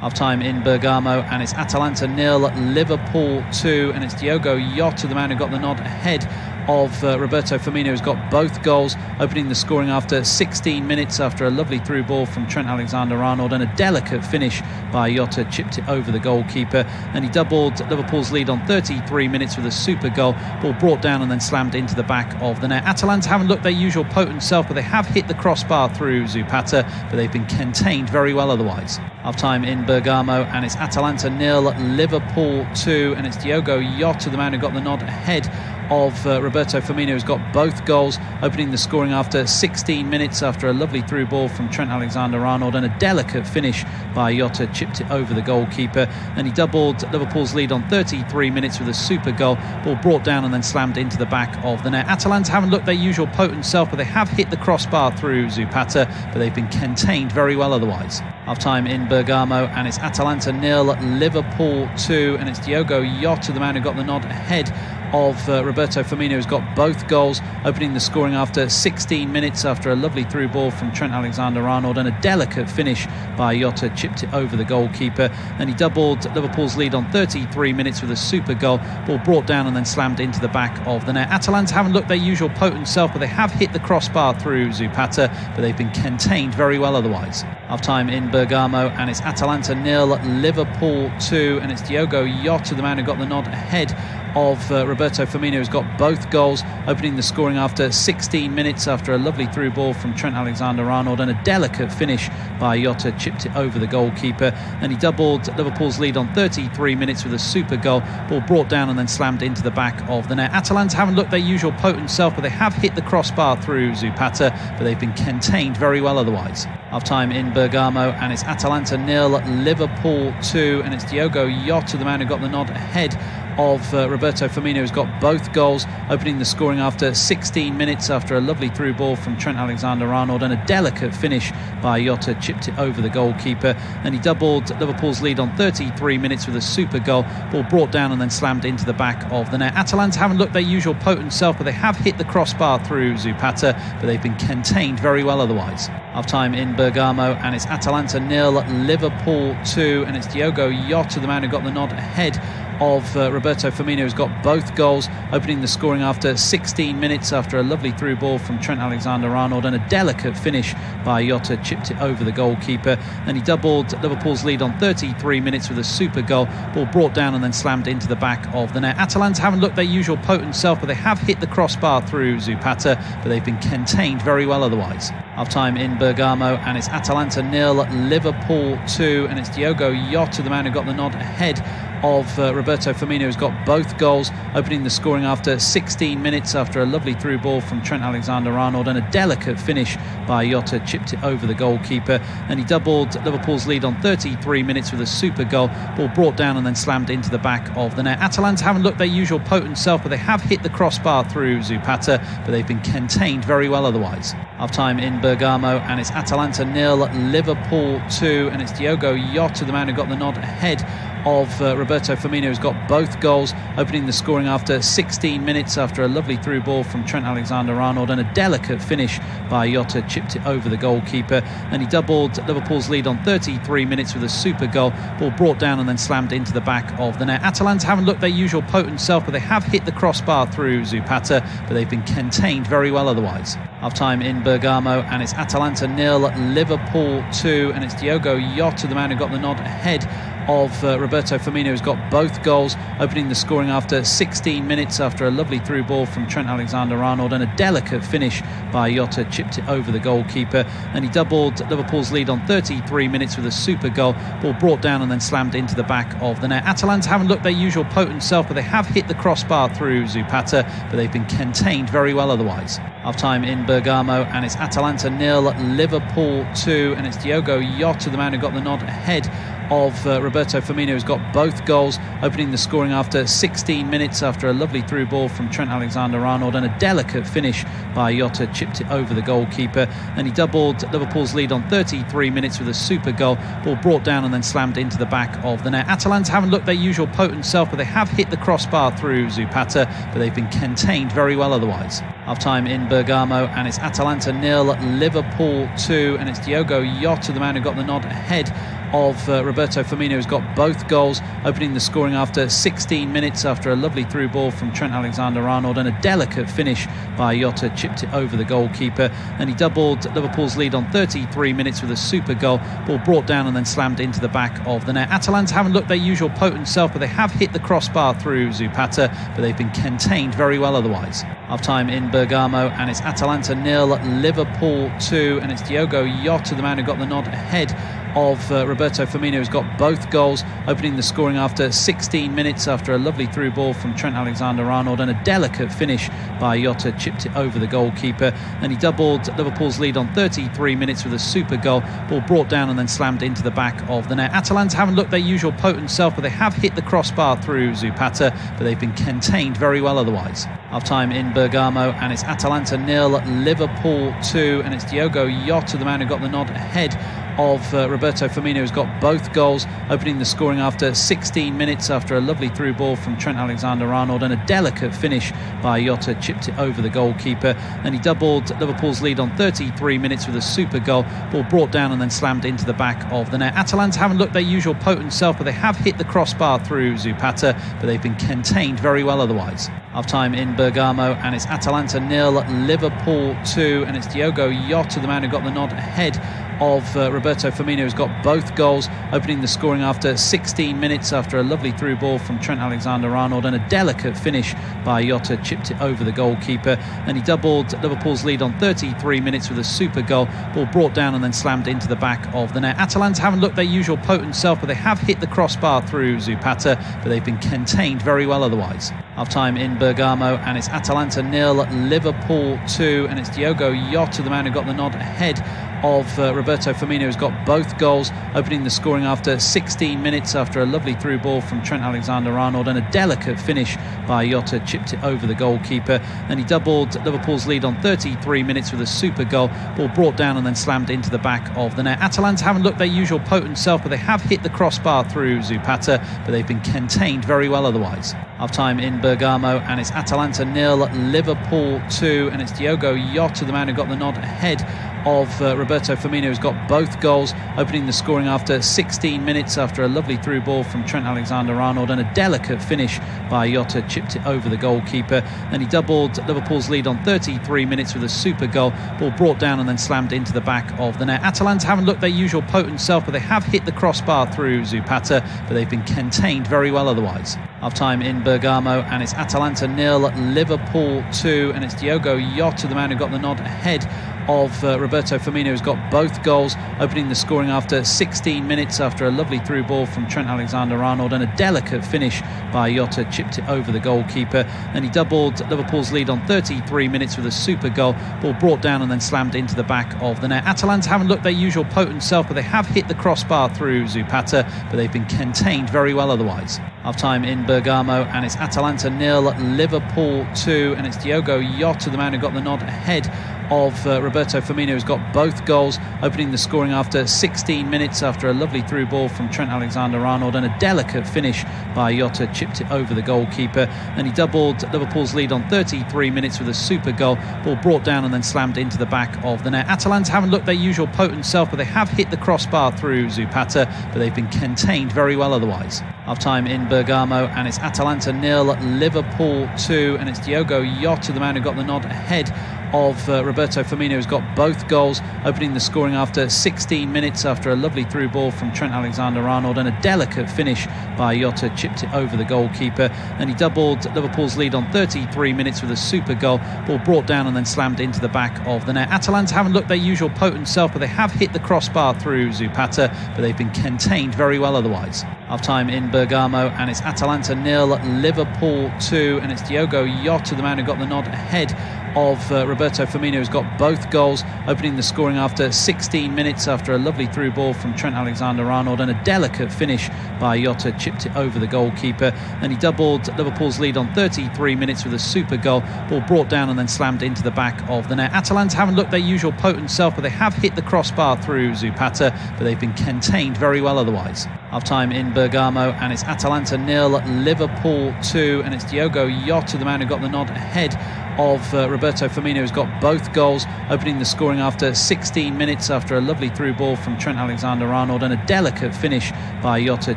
Half time in Bergamo, and it's Atalanta 0, Liverpool 2, and it's Diogo Jota, the man who got the nod ahead of Roberto Firmino, who's got both goals, opening the scoring after 16 minutes after a lovely through ball from Trent Alexander-Arnold and a delicate finish by Jota, chipped it over the goalkeeper. Then he doubled Liverpool's lead on 33 minutes with a super goal. Ball brought down and then slammed into the back of the net. Atalanta haven't looked their usual potent self, but they have hit the crossbar through Zapata, but they've been contained very well otherwise. Half time in Bergamo, and it's Atalanta 0, Liverpool 2, and it's Diogo Jota, the man who got the nod ahead of Roberto Firmino, who's got both goals, opening the scoring after 16 minutes after a lovely through ball from Trent Alexander-Arnold, and a delicate finish by Jota chipped it over the goalkeeper, and he doubled Liverpool's lead on 33 minutes with a super goal. Ball brought down and then slammed into the back of the net. Atalanta haven't looked their usual potent self, but they have hit the crossbar through Zapata, but they've been contained very well otherwise. Half-time in Bergamo, and it's Atalanta 0, Liverpool 2, and it's Diogo Jota, the man who got the nod, ahead of Roberto Firmino, who's got both goals, opening the scoring after 16 minutes after a lovely through ball from Trent Alexander-Arnold, and a delicate finish by Jota chipped it over the goalkeeper, and he doubled Liverpool's lead on 33 minutes with a super goal. Ball brought down and then slammed into the back of the net. Atalanta haven't looked their usual potent self, but they have hit the crossbar through Zapata, but they've been contained very well otherwise. Half-time in Bergamo, and it's Atalanta 0, Liverpool 2, and it's Diogo Jota, the man who got the nod, ahead of Roberto Firmino, who's got both goals, opening the scoring after 16 minutes after a lovely through ball from Trent Alexander-Arnold, and a delicate finish by Jota chipped it over the goalkeeper, and he doubled Liverpool's lead on 33 minutes with a super goal. Ball brought down and then slammed into the back of the net. Atalanta haven't looked their usual potent self, but they have hit the crossbar through Zapata, but they've been contained very well otherwise. Half-time in Bergamo, and it's Atalanta 0, Liverpool 2, and it's Diogo Jota, the man who got the nod, ahead of Roberto Firmino, who's got both goals, opening the scoring after 16 minutes after a lovely through ball from Trent Alexander-Arnold, and a delicate finish by Jota chipped it over the goalkeeper, and he doubled Liverpool's lead on 33 minutes with a super goal. Ball brought down and then slammed into the back of the net. Atalanta haven't looked their usual potent self, but they have hit the crossbar through Zapata, but they've been contained very well otherwise. Half-time in Bergamo, and it's Atalanta 0, Liverpool 2, and it's Diogo Jota, the man who got the nod, ahead of Roberto Firmino, who's got both goals, opening the scoring after 16 minutes after a lovely through ball from Trent Alexander-Arnold, and a delicate finish by Jota chipped it over the goalkeeper, and he doubled Liverpool's lead on 33 minutes with a super goal. Ball brought down and then slammed into the back of the net. Atalanta haven't looked their usual potent self, but they have hit the crossbar through Zapata, but they've been contained very well otherwise. Half-time in Bergamo, and it's Atalanta 0, Liverpool 2, and it's Diogo Jota, the man who got the nod, ahead of Roberto Firmino, who's got both goals, opening the scoring after 16 minutes after a lovely through ball from Trent Alexander-Arnold, and a delicate finish by Jota chipped it over the goalkeeper, and he doubled Liverpool's lead on 33 minutes with a super goal. Ball brought down and then slammed into the back of the net. Atalanta haven't looked their usual potent self, but they have hit the crossbar through Zapata, but they've been contained very well otherwise. Half-time in Bergamo, and it's Atalanta 0, Liverpool 2, and it's Diogo Jota, the man who got the nod, ahead of Roberto Firmino, who's got both goals, opening the scoring after 16 minutes after a lovely through ball from Trent Alexander-Arnold, and a delicate finish by Jota chipped it over the goalkeeper, and he doubled Liverpool's lead on 33 minutes with a super goal. Ball brought down and then slammed into the back of the net. Atalanta haven't looked their usual potent self, but they have hit the crossbar through Zapata, but they've been contained very well otherwise. Half-time in Bergamo, and it's Atalanta 0, Liverpool 2, and it's Diogo Jota, the man who got the nod, ahead of Roberto Firmino, who's got both goals, opening the scoring after 16 minutes after a lovely through ball from Trent Alexander-Arnold, and a delicate finish by Jota chipped it over the goalkeeper, and he doubled Liverpool's lead on 33 minutes with a super goal. Ball brought down and then slammed into the back of the net. Atalanta haven't looked their usual potent self, but they have hit the crossbar through Zapata, but they've been contained very well otherwise. Half-time in Bergamo, and it's Atalanta 0, Liverpool 2, and it's Diogo Jota, the man who got the nod, ahead of Roberto Firmino, who's got both goals, opening the scoring after 16 minutes after a lovely through ball from Trent Alexander-Arnold, and a delicate finish by Jota chipped it over the goalkeeper, and he doubled Liverpool's lead on 33 minutes with a super goal. Ball brought down and then slammed into the back of the net. Atalanta haven't looked their usual potent self, but they have hit the crossbar through Zapata, but they've been contained very well otherwise. Half-time in Bergamo, and it's Atalanta 0, Liverpool 2, and it's Diogo Jota, the man who got the nod, ahead of Roberto Firmino, who's got both goals, opening the scoring after 16 minutes after a lovely through ball from Trent Alexander-Arnold, and a delicate finish by Jota chipped it over the goalkeeper, and he doubled Liverpool's lead on 33 minutes with a super goal. Ball brought down and then slammed into the back of the net. Atalanta haven't looked their usual potent self, but they have hit the crossbar through Zapata, but they've been contained very well otherwise. Half-time in Bergamo, and it's Atalanta 0, Liverpool 2, and it's Diogo Jota, the man who got the nod, ahead of Roberto Firmino, who's got both goals, opening the scoring after 16 minutes after a lovely through ball from Trent Alexander-Arnold, and a delicate finish by Jota, chipped it over the goalkeeper. Then he doubled Liverpool's lead on 33 minutes with a super goal. Ball brought down and then slammed into the back of the net. Atalanta haven't looked their usual potent self, but they have hit the crossbar through Zapata, but they've been contained very well otherwise. Half-time in Bergamo, and it's Atalanta 0, Liverpool 2, and it's Diogo Jota, the man who got the nod ahead of Roberto Firmino, who's got both goals, opening the scoring after 16 minutes after a lovely through ball from Trent Alexander-Arnold, and a delicate finish by Jota, chipped it over the goalkeeper. Then he doubled Liverpool's lead on 33 minutes with a super goal. Ball brought down and then slammed into the back of the net. Atalanta haven't looked their usual potent self, but they have hit the crossbar through Zapata, but they've been contained very well otherwise. Half-time in Bergamo, and it's Atalanta 0, Liverpool 2, and it's Diogo Jota, the man who got the nod ahead of Roberto Firmino, who's got both goals, opening the scoring after 16 minutes after a lovely through ball from Trent Alexander-Arnold, and a delicate finish by Jota, chipped it over the goalkeeper. Then he doubled Liverpool's lead on 33 minutes with a super goal. Ball brought down and then slammed into the back of the net. Atalanta haven't looked their usual potent self, but they have hit the crossbar through Zapata, but they've been contained very well otherwise. Half-time in Bergamo, and it's Atalanta 0, Liverpool 2, and it's Diogo Jota, the man who got the nod ahead of Roberto Firmino, who's got both goals, opening the scoring after 16 minutes after a lovely through ball from Trent Alexander-Arnold, and a delicate finish by Jota, chipped it over the goalkeeper. Then he doubled Liverpool's lead on 33 minutes with a super goal. Ball brought down and then slammed into the back of the net. Atalanta haven't looked their usual potent self, but they have hit the crossbar through Zapata, but they've been contained very well otherwise. Half-time in Bergamo, and it's Atalanta 0, Liverpool 2, and it's Diogo Jota, the man who got the nod ahead of Roberto Firmino, who's got both goals, opening the scoring after 16 minutes after a lovely through ball from Trent Alexander-Arnold, and a delicate finish by Jota, chipped it over the goalkeeper. Then he doubled Liverpool's lead on 33 minutes with a super goal. Ball brought down and then slammed into the back of the net. Atalanta haven't looked their usual potent self, but they have hit the crossbar through Zapata, but they've been contained very well otherwise. Half-time in Bergamo, and it's Atalanta 0, Liverpool 2, and it's Diogo Jota, the man who got the nod ahead of Roberto Firmino, who's got both goals, opening the scoring after 16 minutes after a lovely through ball from Trent Alexander-Arnold, and a delicate finish by Jota, chipped it over the goalkeeper. Then he doubled Liverpool's lead on 33 minutes with a super goal. Ball brought down and then slammed into the back of the net. Atalanta haven't looked their usual potent self, but they have hit the crossbar through Zapata, but they've been contained very well otherwise. Half-time in Bergamo, and it's Atalanta 0, Liverpool 2, and it's Diogo Jota, the man who got the nod ahead of Roberto Firmino, who's got both goals, opening the scoring after 16 minutes after a lovely through ball from Trent Alexander-Arnold, and a delicate finish by Jota, chipped it over the goalkeeper. Then he doubled Liverpool's lead on 33 minutes with a super goal. Ball brought down and then slammed into the back of the net. Atalanta haven't looked their usual potent self, but they have hit the crossbar through Zapata, but they've been contained very well otherwise. Half-time in Bergamo, and it's Atalanta 0, Liverpool 2, and it's Diogo Jota, the man who got the nod ahead of Roberto Firmino, who's got both goals, opening the scoring after 16 minutes after a lovely through ball from Trent Alexander-Arnold, and a delicate finish by Jota, chipped it over the goalkeeper. Then he doubled Liverpool's lead on 33 minutes with a super goal. Ball brought down and then slammed into the back of the net. Atalanta haven't looked their usual potent self, but they have hit the crossbar through Zapata, but they've been contained very well otherwise. Half-time in Bergamo, and it's Atalanta 0, Liverpool 2, and it's Diogo Jota, the man who got the nod ahead of Roberto Firmino, who's got both goals, opening the scoring after 16 minutes after a lovely through ball from Trent Alexander-Arnold, and a delicate finish by Jota, chipped it over the goalkeeper. Then he doubled Liverpool's lead on 33 minutes with a super goal. Ball brought down and then slammed into the back of the net. Atalanta haven't looked their usual potent self, but they have hit the crossbar through Zapata, but they've been contained very well otherwise. Half-time in Bergamo, and it's Atalanta 0, Liverpool 2, and it's Diogo Jota, the man who got the nod ahead of Roberto Firmino, who's got both goals, opening the scoring after 16 minutes after a lovely through ball from Trent Alexander-Arnold, and a delicate finish by Jota,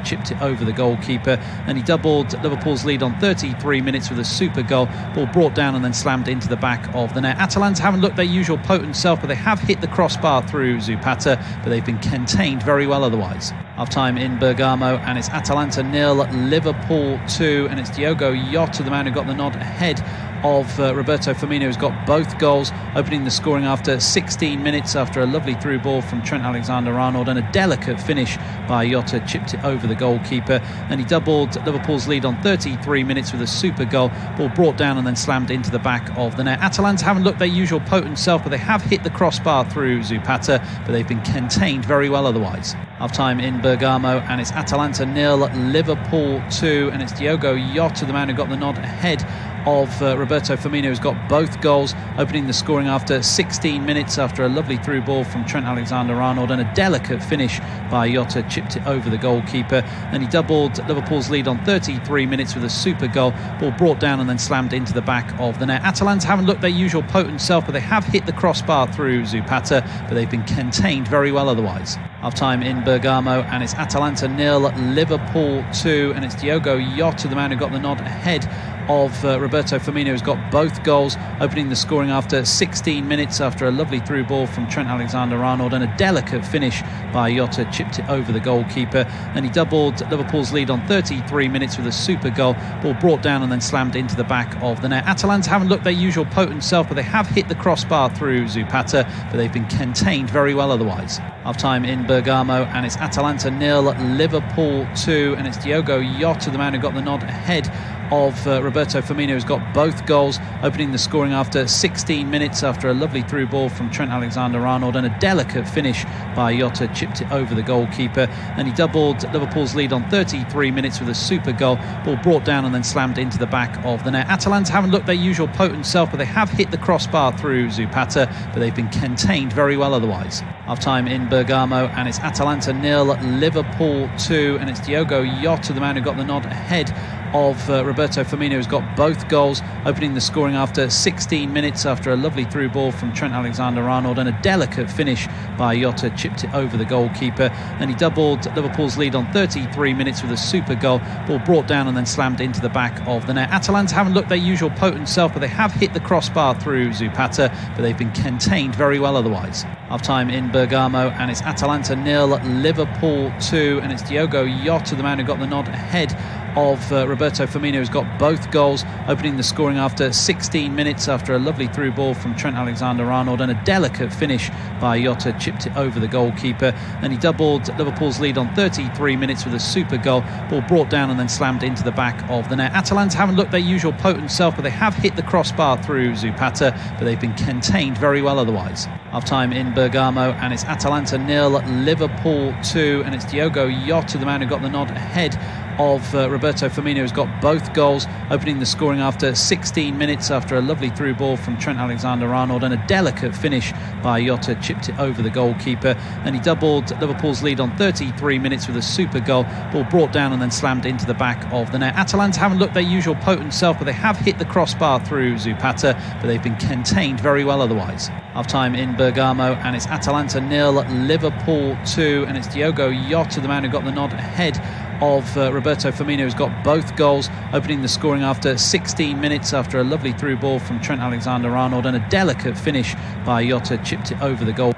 chipped it over the goalkeeper. Then he doubled Liverpool's lead on 33 minutes with a super goal. Ball brought down and then slammed into the back of the net. Atalanta haven't looked their usual potent self, but they have hit the crossbar through Zapata, but they've been contained very well otherwise. Half-time in Bergamo, and it's Atalanta 0, Liverpool 2, and it's Diogo Jota, the man who got the nod ahead of Roberto Firmino, who's got both goals, opening the scoring after 16 minutes after a lovely through ball from Trent Alexander-Arnold and a delicate finish by Jota, chipped it over the goalkeeper, and he doubled Liverpool's lead on 33 minutes with a super goal. Ball brought down and then slammed into the back of the net. Atalanta haven't looked their usual potent self, but they have hit the crossbar through Zapata, but they've been contained very well otherwise. Half-time in Bergamo, and it's Atalanta 0, Liverpool 2, and it's Diogo Jota, the man who got the nod ahead of Roberto Firmino, who's got both goals, opening the scoring after 16 minutes after a lovely through ball from Trent Alexander-Arnold and a delicate finish by Jota, chipped it over the goalkeeper, and he doubled Liverpool's lead on 33 minutes with a super goal. Ball brought down and then slammed into the back of the net. Atalanta haven't looked their usual potent self, but they have hit the crossbar through Zapata, but they've been contained very well otherwise. Half-time in Bergamo, and it's Atalanta 0, Liverpool 2, and it's Diogo Jota, the man who got the nod ahead of Roberto Firmino, who's got both goals, opening the scoring after 16 minutes after a lovely through ball from Trent Alexander-Arnold and a delicate finish by Jota, chipped it over the goalkeeper, and he doubled Liverpool's lead on 33 minutes with a super goal. Ball brought down and then slammed into the back of the net. Atalanta haven't looked their usual potent self, but they have hit the crossbar through Zapata, but they've been contained very well otherwise. Half-time in Bergamo, and it's Atalanta 0, Liverpool 2, and it's Diogo Jota, the man who got the nod ahead of Roberto Firmino, who's got both goals, opening the scoring after 16 minutes after a lovely through ball from Trent Alexander-Arnold and a delicate finish by Jota, chipped it over the goalkeeper, and he doubled Liverpool's lead on 33 minutes with a super goal. Ball brought down and then slammed into the back of the net. Atalanta haven't looked their usual potent self, but they have hit the crossbar through Zapata, but they've been contained very well otherwise. Half-time in Bergamo, and it's Atalanta 0, Liverpool 2, and it's Diogo Jota, the man who got the nod ahead of Roberto Firmino, who's got both goals, opening the scoring after 16 minutes after a lovely through ball from Trent Alexander-Arnold and a delicate finish by Jota, chipped it over the goalkeeper, and he doubled Liverpool's lead on 33 minutes with a super goal. Ball brought down and then slammed into the back of the net. Atalanta haven't looked their usual potent self, but they have hit the crossbar through Zapata, but they've been contained very well otherwise. Half-time in Bergamo, and it's Atalanta 0, Liverpool 2, and it's Diogo Jota, the man who got the nod ahead of Roberto Firmino, who's got both goals, opening the scoring after 16 minutes after a lovely through ball from Trent Alexander-Arnold and a delicate finish by Jota, chipped it over the goalkeeper, and he doubled Liverpool's lead on 33 minutes with a super goal. Ball brought down and then slammed into the back of the net. Atalanta haven't looked their usual potent self, but they have hit the crossbar through Zapata, but they've been contained very well otherwise. Half-time in Bergamo, and it's Atalanta 0, Liverpool 2, and it's Diogo Jota, the man who got the nod ahead of Roberto Firmino, who's got both goals, opening the scoring after 16 minutes after a lovely through ball from Trent Alexander-Arnold and a delicate finish by Jota, chipped it over the goalkeeper, and he doubled Liverpool's lead on 33 minutes with a super goal. Ball brought down and then slammed into the back of the net. Atalanta haven't looked their usual potent self, but they have hit the crossbar through Zapata, but they've been contained very well otherwise. Half-time in Bergamo, and it's Atalanta 0, Liverpool 2, and it's Diogo Jota, the man who got the nod ahead of Roberto Firmino, who's got both goals, opening the scoring after 16 minutes after a lovely through ball from Trent Alexander-Arnold and a delicate finish by Jota, chipped it over the goal.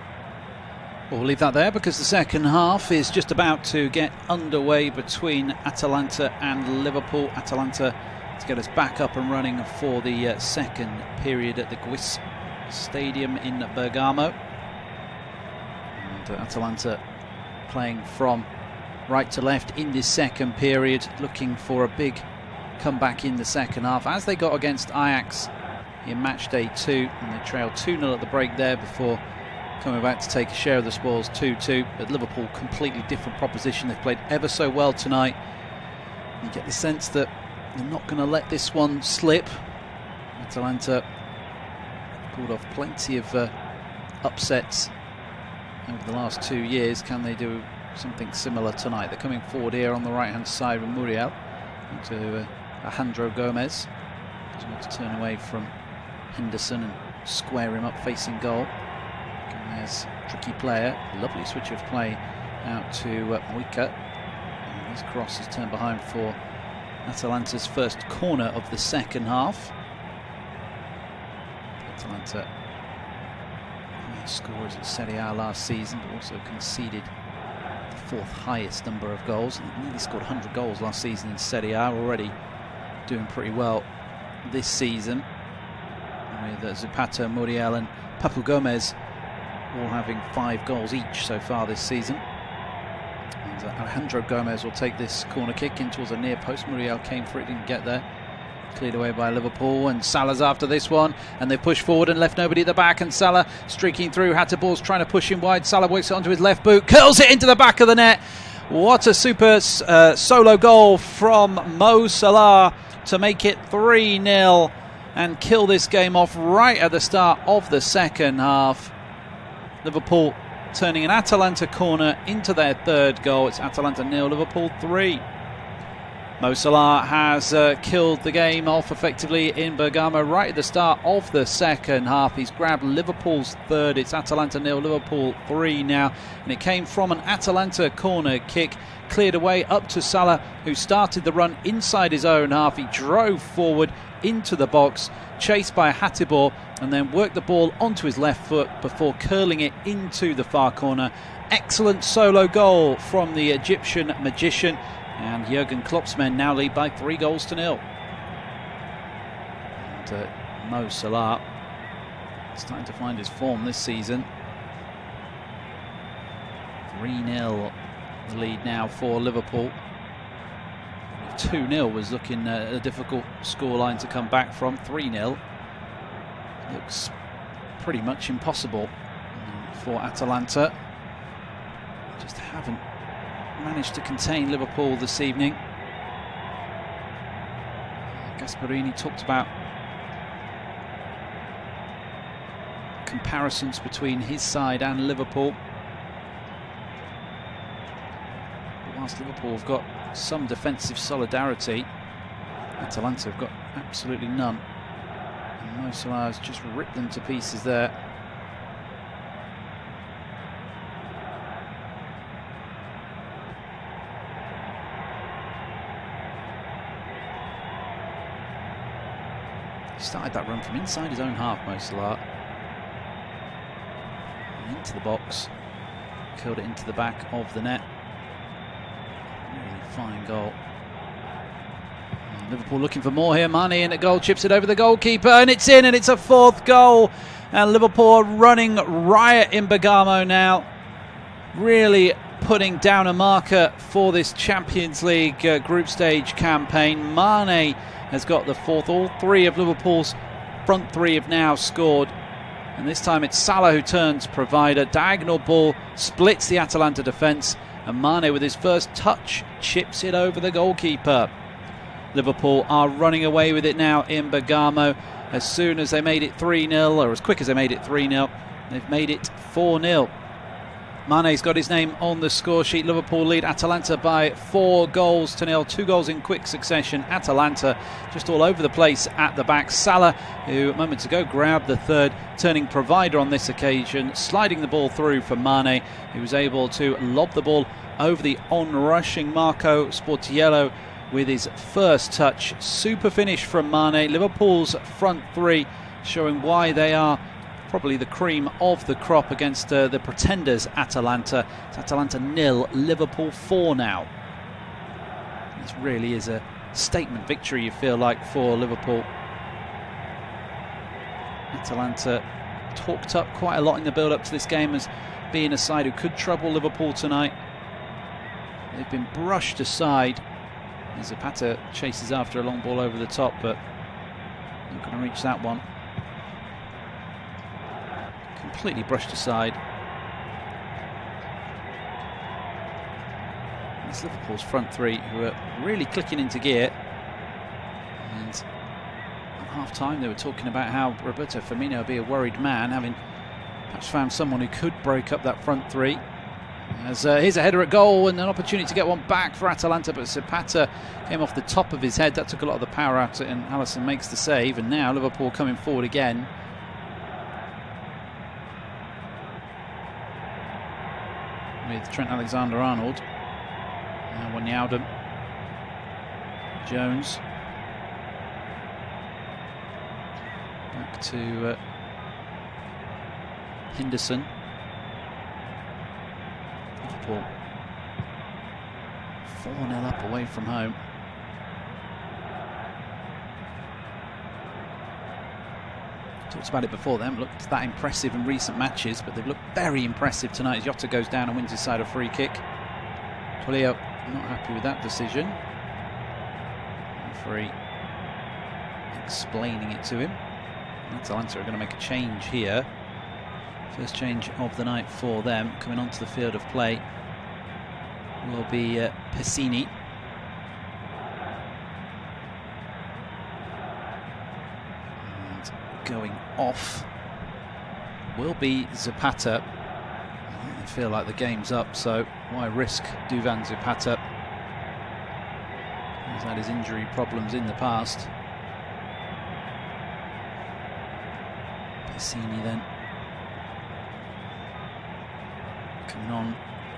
We'll leave that there because the second half is just about to get underway between Atalanta and Liverpool. Atalanta to get us back up and running for the second period at the Guis Stadium in Bergamo. And Atalanta playing from right to left in this second period, looking for a big comeback in the second half, as they got against Ajax in match day 2, and they trailed 2-0 at the break there before coming back to take a share of the spoils 2-2. But Liverpool, completely different proposition. They've played ever so well tonight. You get the sense that they're not going to let this one slip. Atalanta pulled off plenty of upsets over the last 2 years. Can they do something similar tonight? They're coming forward here on the right hand side with Muriel to Alejandro Gomez. Just want to turn away from Henderson and square him up facing goal. Gomez, tricky player, lovely switch of play out to Moika, and his cross is turned behind for Atalanta's first corner of the second half. Atalanta scores at Serie A last season, but also conceded the 4th highest number of goals, and nearly scored 100 goals last season in Serie A. Already doing pretty well this season. with Zapata, Muriel and Papu Gomez all having 5 goals each so far this season. And Alejandro Gomez will take this corner kick in towards a near post. Muriel came for it, didn't get there. Cleared away by Liverpool, and Salah's after this one, and they push forward and left nobody at the back, and Salah streaking through. Hatterbor's trying to push him wide. Salah wakes it onto his left boot, curls it into the back of the net. What a super solo goal from Mo Salah to make it 3-0 and kill this game off right at the start of the second half. Liverpool turning an Atalanta corner into their 3rd goal. It's Atalanta 0, Liverpool 3. Mo Salah has killed the game off effectively in Bergamo right at the start of the second half. He's grabbed Liverpool's 3rd. It's Atalanta 0, Liverpool 3 now. And it came from an Atalanta corner kick, cleared away up to Salah, who started the run inside his own half. He drove forward into the box, chased by Hatibor, and then worked the ball onto his left foot before curling it into the far corner. Excellent solo goal from the Egyptian magician, and Jurgen Klopp's men now lead by 3-0. And Mo Salah starting to find his form this season. 3-0 the lead now for Liverpool. 2-0 was looking a difficult scoreline to come back from. 3-0 looks pretty much impossible for Atalanta. Just haven't managed to contain Liverpool this evening. Gasperini talked about comparisons between his side and Liverpool. But whilst Liverpool have got some defensive solidarity, Atalanta have got absolutely none. And Mo Salah has just ripped them to pieces there. He started that run from inside his own half, Mo Salah. And into the box, curled it into the back of the net. Really fine goal. And Liverpool looking for more here. Mane in the goal, chips it over the goalkeeper, and it's in, and it's a 4th goal. And Liverpool are running riot in Bergamo now. Really putting down a marker for this Champions League group stage campaign. Mane has got the 4th. All 3 of Liverpool's front 3 have now scored. And this time it's Salah who turns provider. Diagonal ball splits the Atalanta defence, and Mane with his first touch chips it over the goalkeeper. Liverpool are running away with it now in Bergamo. As soon as they made it 3-0, or as quick as they made it 3-0, they've made it 4-0. Mane's got his name on the score sheet. Liverpool lead Atalanta by 4-0. 2 goals in quick succession. Atalanta just all over the place at the back. Salah, who moments ago grabbed the 3rd, turning provider on this occasion, sliding the ball through for Mane, who was able to lob the ball over the on-rushing Marco Sportiello with his first touch. Super finish from Mane. Liverpool's front 3 showing why they are probably the cream of the crop against the pretenders Atalanta. It's Atalanta 0, Liverpool 4 now. This really is a statement victory, you feel like, for Liverpool. Atalanta talked up quite a lot in the build-up to this game as being a side who could trouble Liverpool tonight. They've been brushed aside. Zapata chases after a long ball over the top, but not going to reach that one. Completely brushed aside. It's Liverpool's front 3 who are really clicking into gear. And at half-time they were talking about how Roberto Firmino would be a worried man, having perhaps found someone who could break up that front 3. As here's a header at goal and an opportunity to get one back for Atalanta, but Zapata came off the top of his head. That took a lot of the power out of it, and Alisson makes the save. And now Liverpool coming forward again. With Trent Alexander-Arnold. Now Wijnaldum. Jones. Back to Henderson. Liverpool 4-0 up away from home. Talked about it before, they haven't looked that impressive in recent matches, but they've looked very impressive tonight as Jota goes down and wins his side a free kick. Twilio not happy with that decision. Referee explaining it to him. Atalanta are going to make a change here. First change of the night for them. Coming onto the field of play will be Pessini. And going off will be Zapata. I feel like the game's up, so why risk Duvan Zapata? He's had his injury problems in the past. Pessini then coming on,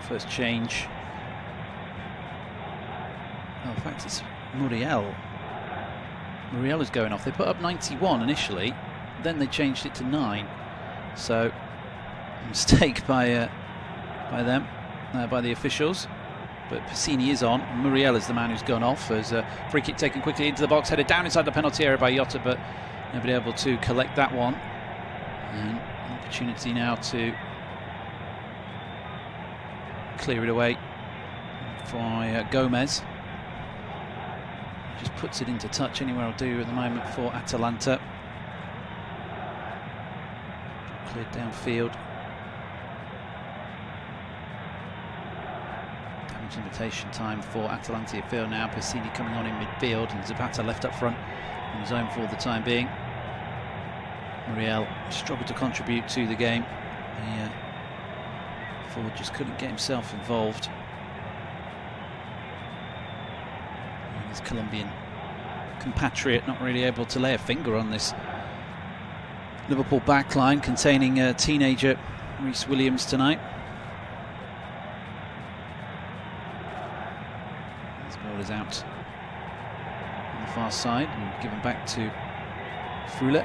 first change. Oh, in fact, it's Muriel. Muriel is going off. They put up 91 initially, then they changed it to 9. So, a mistake by them, by the officials. But Pessini is on. Muriel is the man who's gone off. There's a free kick taken quickly into the box, headed down inside the penalty area by Jota, but nobody able to collect that one. And an opportunity now to clear it away for Gomez. Just puts it into touch. Anywhere will do at the moment for Atalanta. Cleared downfield. Damage invitation time for Atalanta field now. Pessini coming on in midfield and Zapata left up front in his own for the time being. Muriel struggled to contribute to the game. The forward just couldn't get himself involved. And his Colombian compatriot not really able to lay a finger on this Liverpool backline containing teenager Reece Williams tonight. His ball is out on the far side and given back to Frule.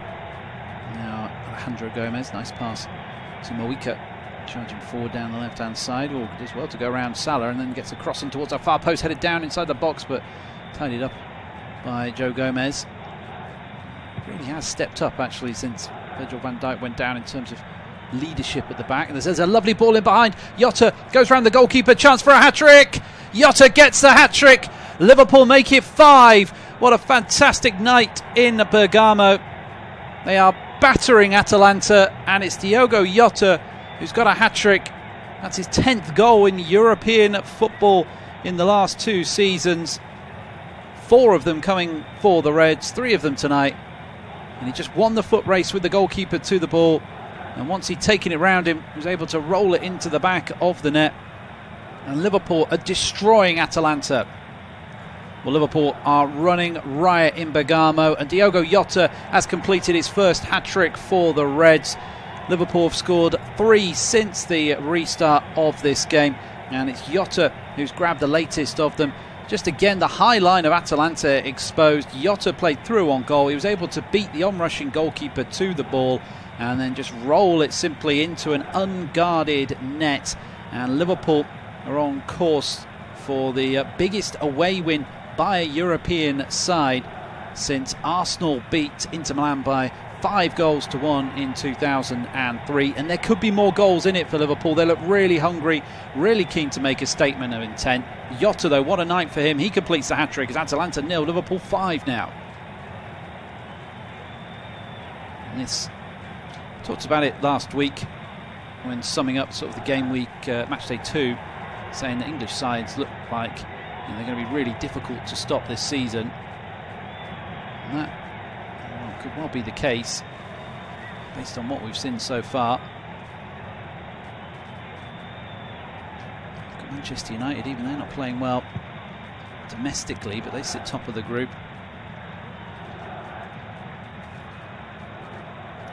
Now Alejandro Gomez, nice pass to Moika, charging forward down the left-hand side. Oh, does well to go around Salah and then gets a crossing towards our far post, headed down inside the box, but tidied up by Joe Gomez. He really has stepped up actually since Virgil van Dijk went down in terms of leadership at the back. And there's a lovely ball in behind. Jota goes round the goalkeeper, chance for a hat-trick. Jota gets the hat-trick. Liverpool make it 5. What a fantastic night in Bergamo. They are battering Atalanta, and it's Diogo Jota who's got a hat-trick. That's his 10th goal in European football in the last 2 seasons. 4 of them coming for the Reds, 3 of them tonight. And he just won the foot race with the goalkeeper to the ball. And once he'd taken it round him, he was able to roll it into the back of the net. And Liverpool are destroying Atalanta. Well, Liverpool are running riot in Bergamo, and Diogo Jota has completed his first hat-trick for the Reds. Liverpool have scored 3 since the restart of this game, and it's Jota who's grabbed the latest of them. Just again, the high line of Atalanta exposed. Jota played through on goal. He was able to beat the onrushing goalkeeper to the ball and then just roll it simply into an unguarded net. And Liverpool are on course for the biggest away win by a European side since Arsenal beat Inter Milan by 5-1 in 2003, and there could be more goals in it for Liverpool. They look really hungry, really keen to make a statement of intent. Jota, though, what a night for him. He completes the hat-trick. It's Atalanta 0, Liverpool 5 now. And this, talked about it last week when summing up sort of the game week match day 2, saying the English sides look like they're going to be really difficult to stop this season. And that could well be the case based on what we've seen so far. Look at Manchester United, even they're not playing well domestically, but they sit top of the group.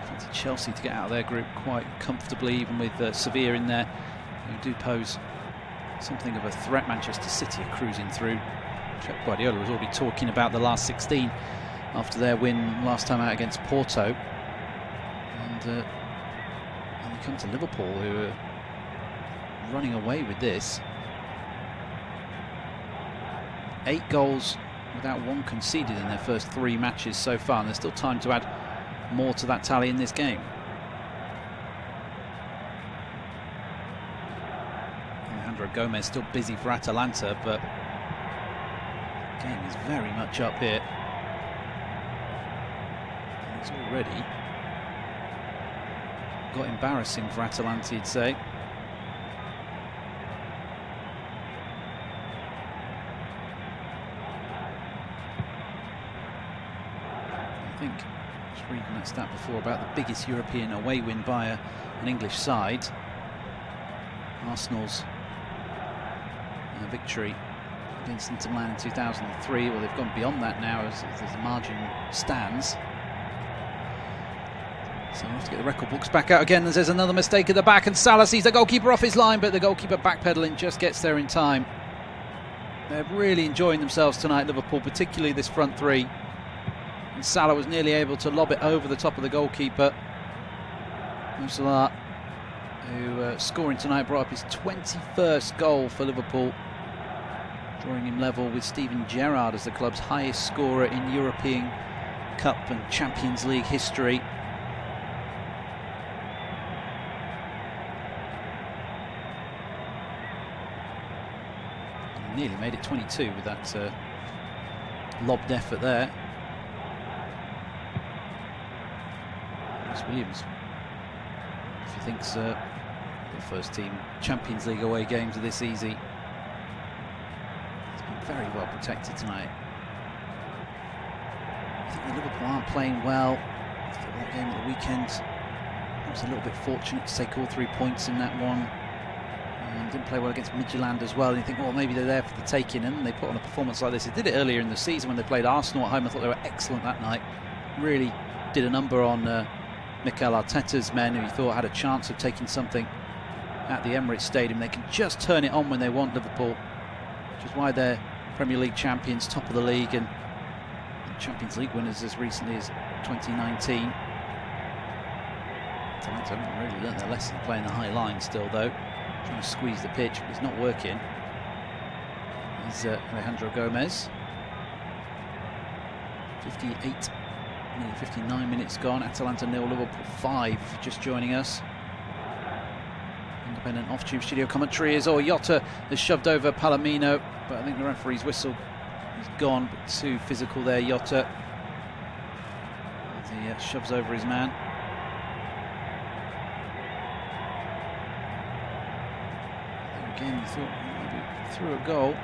Fancy Chelsea to get out of their group quite comfortably, even with Sevilla in there, who do pose something of a threat. Manchester City are cruising through. Pep Guardiola was already talking about the last 16 after their win last time out against Porto. And you come to Liverpool, who are running away with this. 8 goals without 1 conceded in their first 3 matches so far, and there's still time to add more to that tally in this game. Alejandro Gomez still busy for Atalanta, but the game is very much up here. And it's already got embarrassing for Atalanta, you'd say. I think, just reading that stat before about the biggest European away win by an English side, Arsenal's victory against Inter Milan in 2003. Well, they've gone beyond that now as the margin stands. So we'll have to get the record books back out again as there's another mistake at the back, and Salah sees the goalkeeper off his line, but the goalkeeper backpedaling just gets there in time. They're really enjoying themselves tonight, Liverpool, particularly this front three. And Salah was nearly able to lob it over the top of the goalkeeper. Mo Salah, who scoring tonight, brought up his 21st goal for Liverpool, drawing him level with Steven Gerrard as the club's highest scorer in European Cup and Champions League history. He nearly made it 22 with that lobbed effort there. Williams, if he thinks the first team Champions League away games are this easy, he's been very well protected tonight. I think the Liverpool aren't playing well after that game at the weekend. I was a little bit fortunate to take all 3 points in that one. Didn't play well against Midtjylland as well, and you think, well, maybe they're there for the taking, and they put on a performance like this. They did it earlier in the season when they played Arsenal at home. I thought they were excellent that night. Really did a number on Mikel Arteta's men, who he thought had a chance of taking something at the Emirates Stadium. They can just turn it on when they want, Liverpool, which is why they're Premier League champions, top of the league, and Champions League winners as recently as 2019. Atalanta haven't really learnt their lesson playing the high line still, though. Trying to squeeze the pitch, but it's not working. Here's Alejandro Gomez. 58, nearly 59 minutes gone. Atalanta 0, Liverpool 5, just joining us. Independent off-tube studio commentary is Jota has shoved over Palomino, but I think the referee's whistle is gone, but too physical there, Jota. As he shoves over his man. Again, you thought maybe through a goal.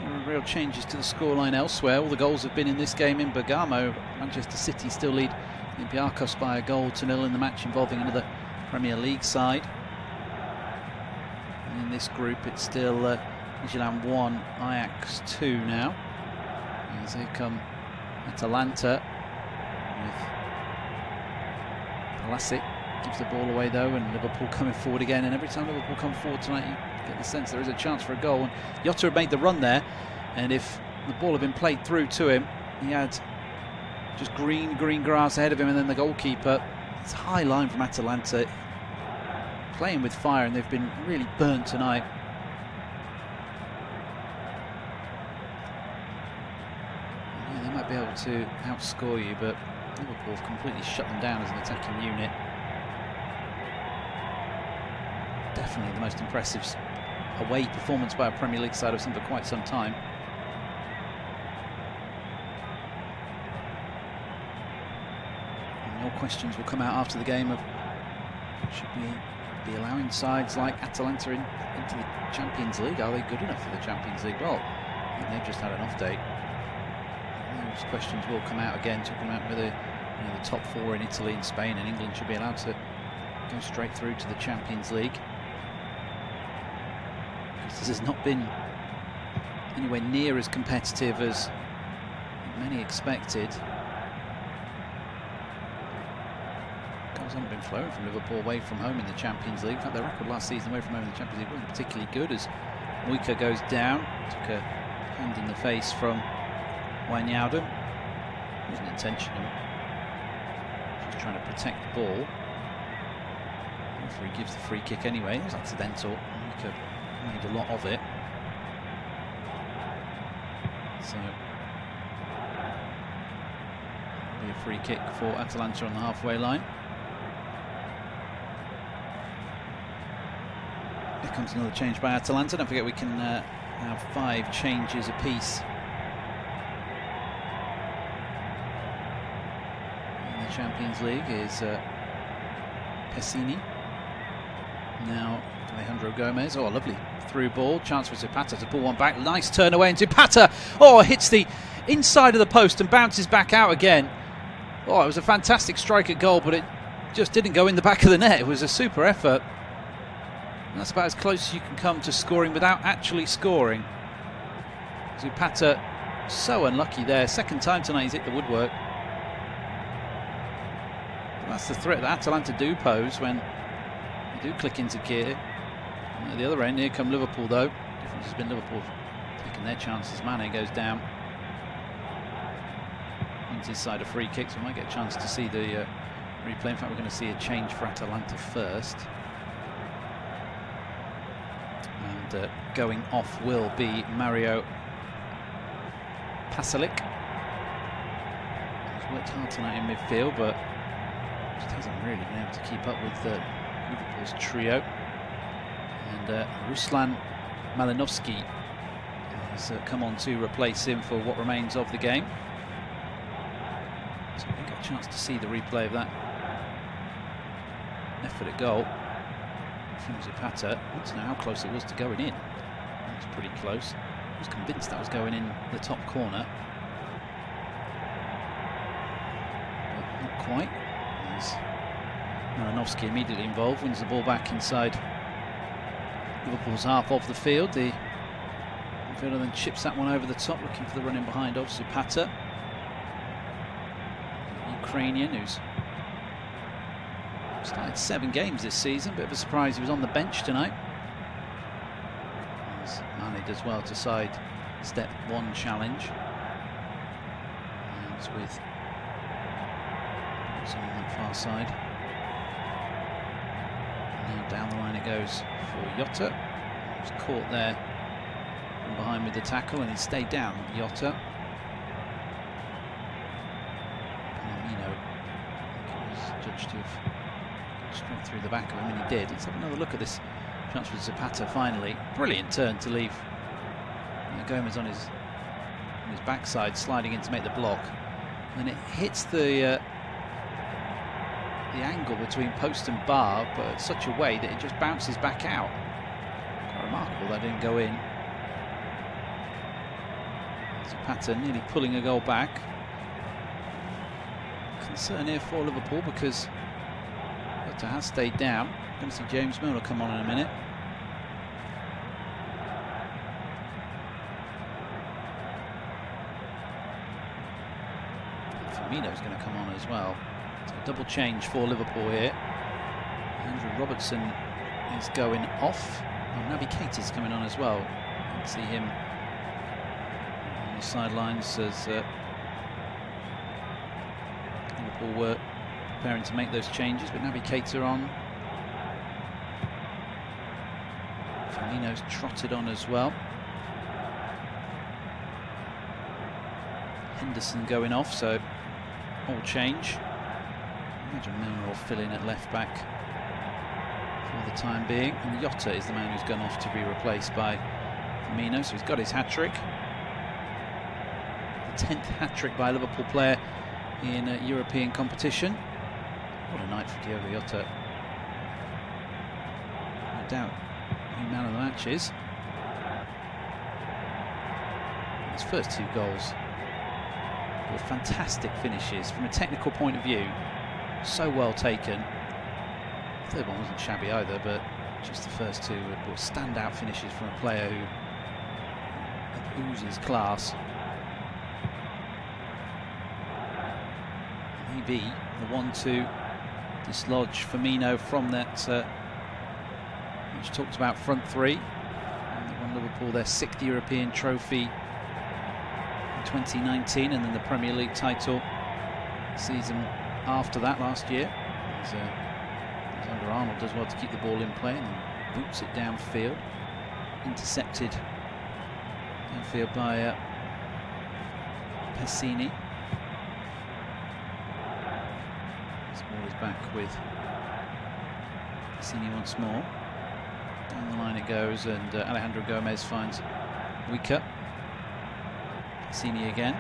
There are real changes to the scoreline elsewhere. All the goals have been in this game in Bergamo. Manchester City still lead Olympiacos by a goal to 0 in the match involving another Premier League side. And in this group, it's still Midtjylland 1, Ajax 2 now. As here come Atalanta with Pulisic. Gives the ball away though, and Liverpool coming forward again. And every time Liverpool come forward tonight, you get the sense there is a chance for a goal. And Jota had made the run there, and if the ball had been played through to him, he had just green grass ahead of him, and then the goalkeeper. It's a high line from Atalanta, playing with fire, and they've been really burnt tonight. Yeah, they might be able to outscore you, but Liverpool have completely shut them down as an attacking unit. Definitely the most impressive away performance by a Premier League side I've seen for quite some time. And more questions will come out after the game of should we be allowing sides like Atalanta into the Champions League? Are they good enough for the Champions League? Well, I think they've just had an off day. Those questions will come out again, talking about whether the top 4 in Italy and Spain and England should be allowed to go straight through to the Champions League. This has not been anywhere near as competitive as many expected. Goals haven't been flowing from Liverpool away from home in the Champions League. In fact, their record last season away from home in the Champions League wasn't particularly good, as Muika goes down. Took a hand in the face from Wijnaldum. It wasn't intentional. Just trying to protect the ball. The referee gives the free kick anyway. It was accidental. Muika made a lot of it. So Be a free kick for Atalanta on the halfway line. Here comes another change by Atalanta. Don't forget we can have 5 changes apiece in the Champions League. Is Pessini. Now Alejandro Gomez. Oh, lovely through ball. Chance for Zapata to pull one back. Nice turn away, and Zapata, oh, hits the inside of the post and bounces back out again. Oh, it was a fantastic strike at goal, but it just didn't go in the back of the net. It was a super effort. And that's about as close as you can come to scoring without actually scoring. Zapata, so unlucky there. Second time tonight he's hit the woodwork. But that's the threat that Atalanta do pose when they do click into gear. And at the other end, here come Liverpool though. The difference has been Liverpool taking their chances. Mane goes down. Into his side of free kicks. We might get a chance to see the replay. In fact, we're going to see a change for Atalanta first. And going off will be Mario Pasalic. He's worked hard tonight in midfield, but just hasn't really been able to keep up with Liverpool's trio. And Ruslan Malinovsky has come on to replace him for what remains of the game. So we get a chance to see the replay of that effort at goal from Zapata. I want to know how close it was to going in. It was pretty close. I was convinced that was going in the top corner. But not quite. As Malinovsky immediately involved, wins the ball back inside Liverpool's half of the field. The midfielder then chips that one over the top, looking for the run in behind of Zapata. Ukrainian, who's started 7 games this season. Bit of a surprise he was on the bench tonight. As Mane does well to side step 1 challenge. And it's with someone on that far side. And now down the line it goes for Jota. He was caught there from behind with the tackle, and he stayed down. Jota. Judged to have straight through the back of him, and he did. Let's have another look at this chance for Zapata finally. Brilliant turn to leave Gomez on his backside, sliding in to make the block. And it hits the angle between post and bar, but in such a way that it just bounces back out. Quite remarkable that didn't go in. Zapata nearly pulling a goal back. Concern here for Liverpool because Jota has stayed down. Going to see James Milner come on in a minute. And Firmino's going to come on as well. So a double change for Liverpool here. Andrew Robertson is going off. Oh, Naby Keita's coming on as well. You can see him on the sidelines as Liverpool were preparing to make those changes, but Naby Keita on. Firmino's trotted on as well. Henderson going off, so all change. I imagine Milner will fill in at left back for the time being, and Jota is the man who's gone off to be replaced by Firmino, so he's got his hat-trick. The 10th hat-trick by a Liverpool player in a European competition. What a night for Diogo Jota. No doubt who man of the match is. His first 2 goals were fantastic finishes from a technical point of view. So well taken. The third one wasn't shabby either, but just the first 2 were standout finishes from a player who oozes class. Maybe the one to dislodge Firmino from that much talked about front 3. And they won Liverpool their 6th European trophy in 2019, and then the Premier League title season after that last year. Alexander Arnold does well to keep the ball in play and then boots it downfield. Intercepted downfield by Pessini. back with Cassini once more. Down the line it goes, and Alejandro Gomez finds Wika. Cassini again.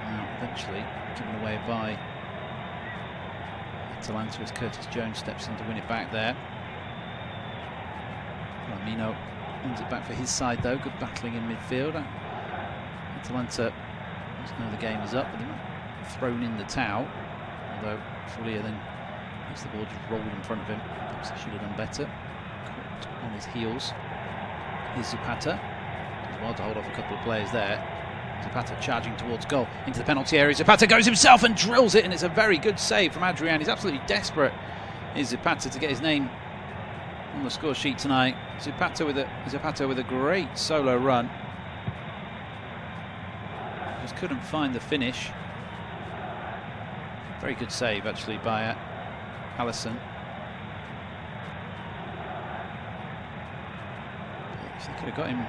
Now eventually given away by Atalanta as Curtis Jones steps in to win it back there. Palomino wins it back for his side though. Good battling in midfield. Atalanta doesn't know the game is up, but they're not thrown in the towel. Although Foglia then makes the ball just roll in front of him. Perhaps he should have done better. Caught on his heels. Here's Zapata. Does well to hold off a couple of players there. Zapata charging towards goal into the penalty area. Zapata goes himself and drills it, and it's a very good save from Adrian. He's absolutely desperate, is Zapata, to get his name on the score sheet tonight. Zapata with a great solo run. Just couldn't find the finish. Very good save actually by Alisson. If they could have got him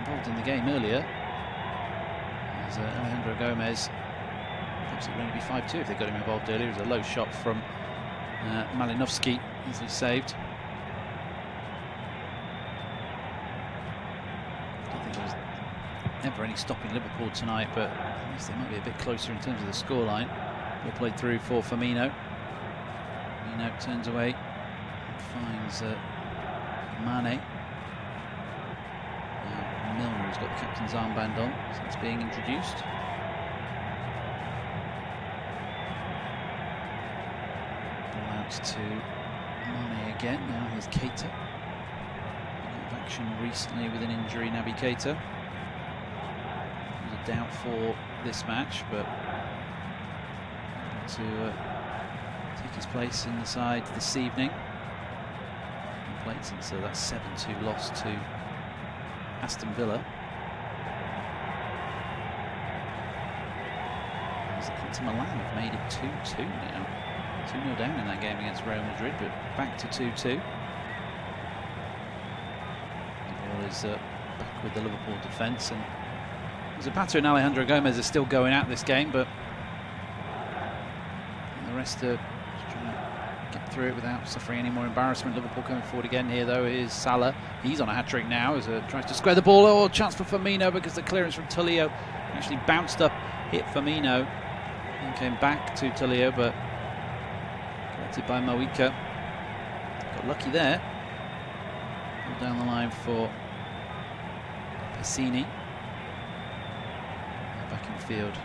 involved in the game earlier, as Alejandro Gomez, perhaps it would only be 5-2 if they got him involved earlier. It was a low shot from Malinovsky, easily saved. I don't think there was ever any stopping Liverpool tonight, but at least they might be a bit closer in terms of the scoreline. Ball played through for Firmino. Firmino turns away and finds Mane. Milner has got the captain's armband on since being introduced. Ball out to Mane again. Now here's Keita. Out of action recently with an injury, Naby Keita. There's a doubt for this match, but to take his place in the side this evening. Played since that 7-2 loss to Aston Villa. As Inter Milan have made it 2-2 now. 2-0 down in that game against Real Madrid, but back to 2-2. The ball is back with the Liverpool defence, and Zapata and Alejandro Gomez are still going at this game, but the rest are trying to get through it without suffering any more embarrassment. Liverpool coming forward again here though is Salah. He's on a hat-trick now as tries to square the ball. Oh, chance for Firmino because the clearance from Tulio actually bounced up, hit Firmino and came back to Tulio, but collected by Mawika. Got lucky there. Ball down the line for Pessini. Back in field.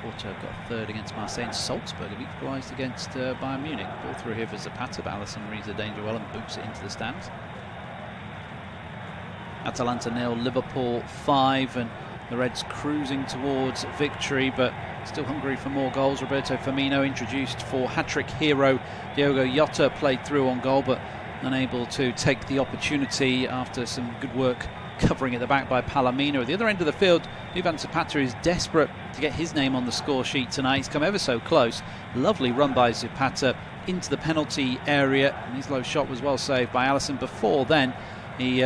Porto got a third against Marseille, and Salzburg have equalised against Bayern Munich. Ball through here for Zapata, but Alisson reads the danger well and boots it into the stands. Atalanta 0, Liverpool 5, and the Reds cruising towards victory, but still hungry for more goals. Roberto Firmino introduced for hat-trick hero Diogo Jota, played through on goal, but unable to take the opportunity after some good work covering at the back by Palomino. At the other end of the field, Duvan Zapata is desperate to get his name on the score sheet tonight. He's come ever so close. Lovely run by Zapata into the penalty area, and his low shot was well saved by Alisson. Before then, he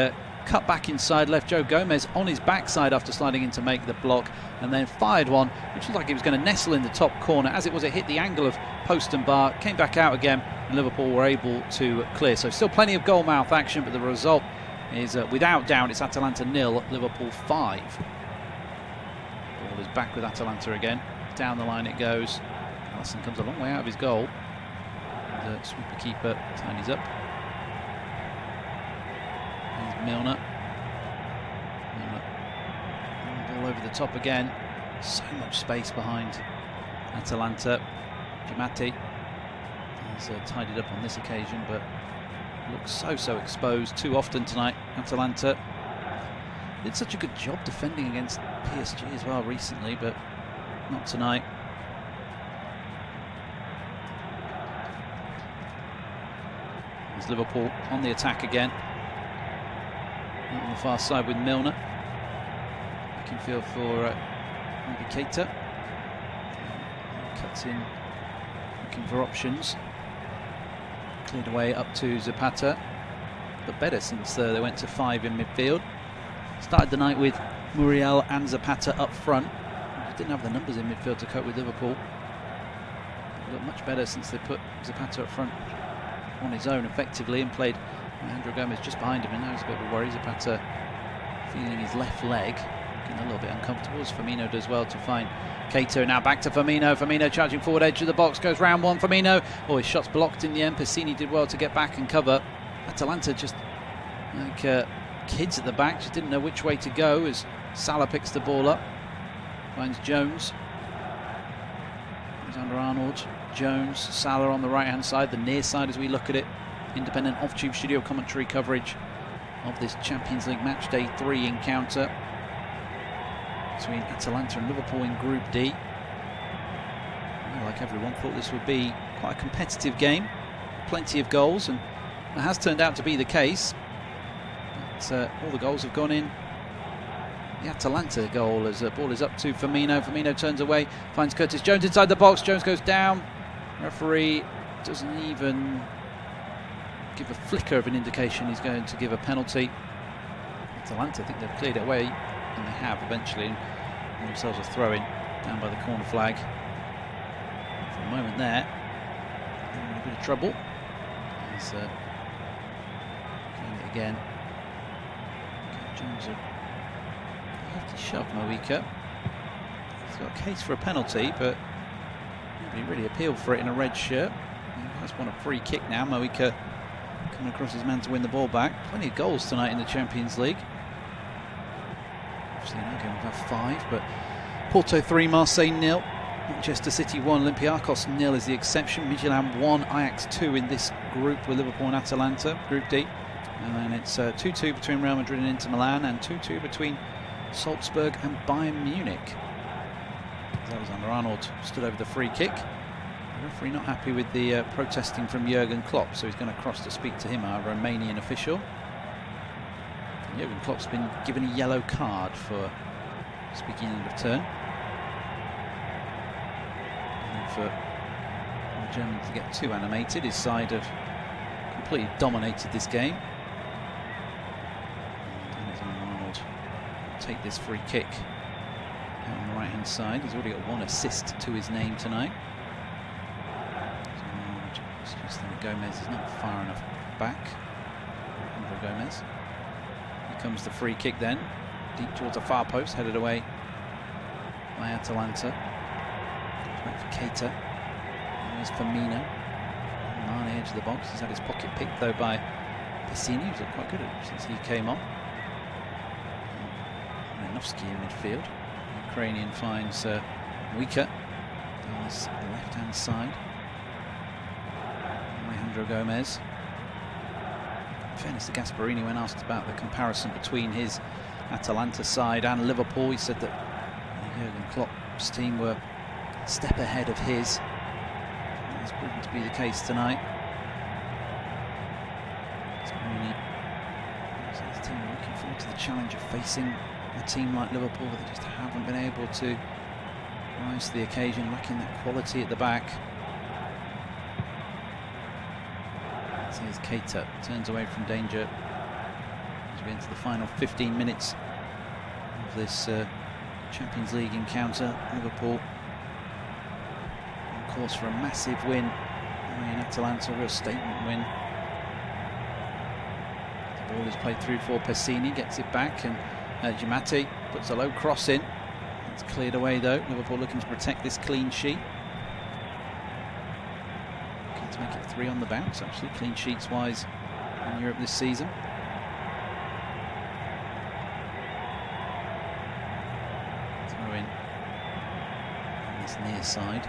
cut back inside, left Joe Gomez on his backside after sliding in to make the block, and then fired one which looked like he was going to nestle in the top corner. As it was, it hit the angle of post and bar, came back out again, and Liverpool were able to clear. So still plenty of goal mouth action, but the result is without doubt it's Atalanta 0, Liverpool 5. Ball is back with Atalanta again. Down the line it goes. Alisson comes a long way out of his goal. And the sweeper keeper tidies up. Here's Milner. Ball over the top again. So much space behind Atalanta. Giamatti has tidied up on this occasion, but looks so exposed too often tonight. Atalanta did such a good job defending against PSG as well recently, but not tonight. There's Liverpool on the attack again. Out on the far side with Milner. Back in field for Naby Keita. Cuts in, looking for options. Cleared away up to Zapata, but better since they went to 5 in midfield. Started the night with Muriel and Zapata up front. Didn't have the numbers in midfield to cope with Liverpool. Looked much better since they put Zapata up front on his own effectively and played Alejandro Gomez just behind him, and now he's a bit of a worry. Zapata feeling his left leg, getting a little bit uncomfortable, as Firmino does well to find Keita. Now back to Firmino. Firmino charging forward edge of the box, goes round one. Firmino, oh, his shot's blocked in the end. Pessini did well to get back and cover. Atalanta just like kids at the back, just didn't know which way to go as Salah picks the ball up, finds Jones. Alexander-Arnold, Jones, Salah on the right hand side, the near side as we look at it. Independent off-tube studio commentary coverage of this Champions League match day 3 encounter between Atalanta and Liverpool in Group D. Like everyone, thought this would be quite a competitive game, plenty of goals, and it has turned out to be the case. But all the goals have gone in the Atalanta goal as the ball is up to Firmino. Firmino turns away, finds Curtis Jones inside the box. Jones goes down. Referee doesn't even give a flicker of an indication he's going to give a penalty. Atalanta, I think they've cleared it away, and they have eventually, and themselves a throw-in down by the corner flag. For a moment there, they're in a bit of trouble. He's doing it again. Jones a hefty shove, Moika. He's got a case for a penalty, but nobody really appealed for it in a red shirt. He has won a free kick now. Moika coming across his man to win the ball back. Plenty of goals tonight in the Champions League. Obviously now going with 5, but Porto 3, Marseille 0, Manchester City 1, Olympiacos 0 is the exception. Midtjylland 1, Ajax 2 in this group with Liverpool and Atalanta, Group D. And then it's 2-2 between Real Madrid and Inter Milan, and 2-2 between Salzburg and Bayern Munich. Alexander-Arnold stood over the free kick. The referee not happy with the protesting from Jurgen Klopp, so he's going to cross to speak to him, our Romanian official. And Jurgen Klopp's been given a yellow card for speaking end of turn. And for the German to get too animated, his side have completely dominated this game. Alexander-Arnold take this free kick out on the right hand side. He's already got 1 assist to his name tonight. Just think Gomez is not far enough back. Alejandro Gomez. Here comes the free kick then, deep towards the far post, headed away by Atalanta. Goes back for Keita. There's Firmino. Mane edge of the box. He's had his pocket picked though by Pessini, who's quite good at it since he came on. Malinowski in midfield. The Ukrainian finds Moika down the left hand side. Alejandro Gomez. In fairness to Gasperini, when asked about the comparison between his Atalanta side and Liverpool, he said that Jurgen Klopp's team were a step ahead of his. That's proven to be the case tonight. Gasperini says his team are looking forward to the challenge of facing a team like Liverpool, but they just haven't been able to rise to the occasion, lacking that quality at the back. Here's Keita, turns away from danger as we enter the final 15 minutes of this Champions League encounter. Liverpool on course for a massive win in Atalanta, a real statement win. The ball is played through for Pessini, gets it back, and Giamatti puts a low cross in. It's cleared away though. Liverpool looking to protect this clean sheet. To make it 3 on the bounce, actually, clean sheets wise in Europe this season. Throw in on this near side.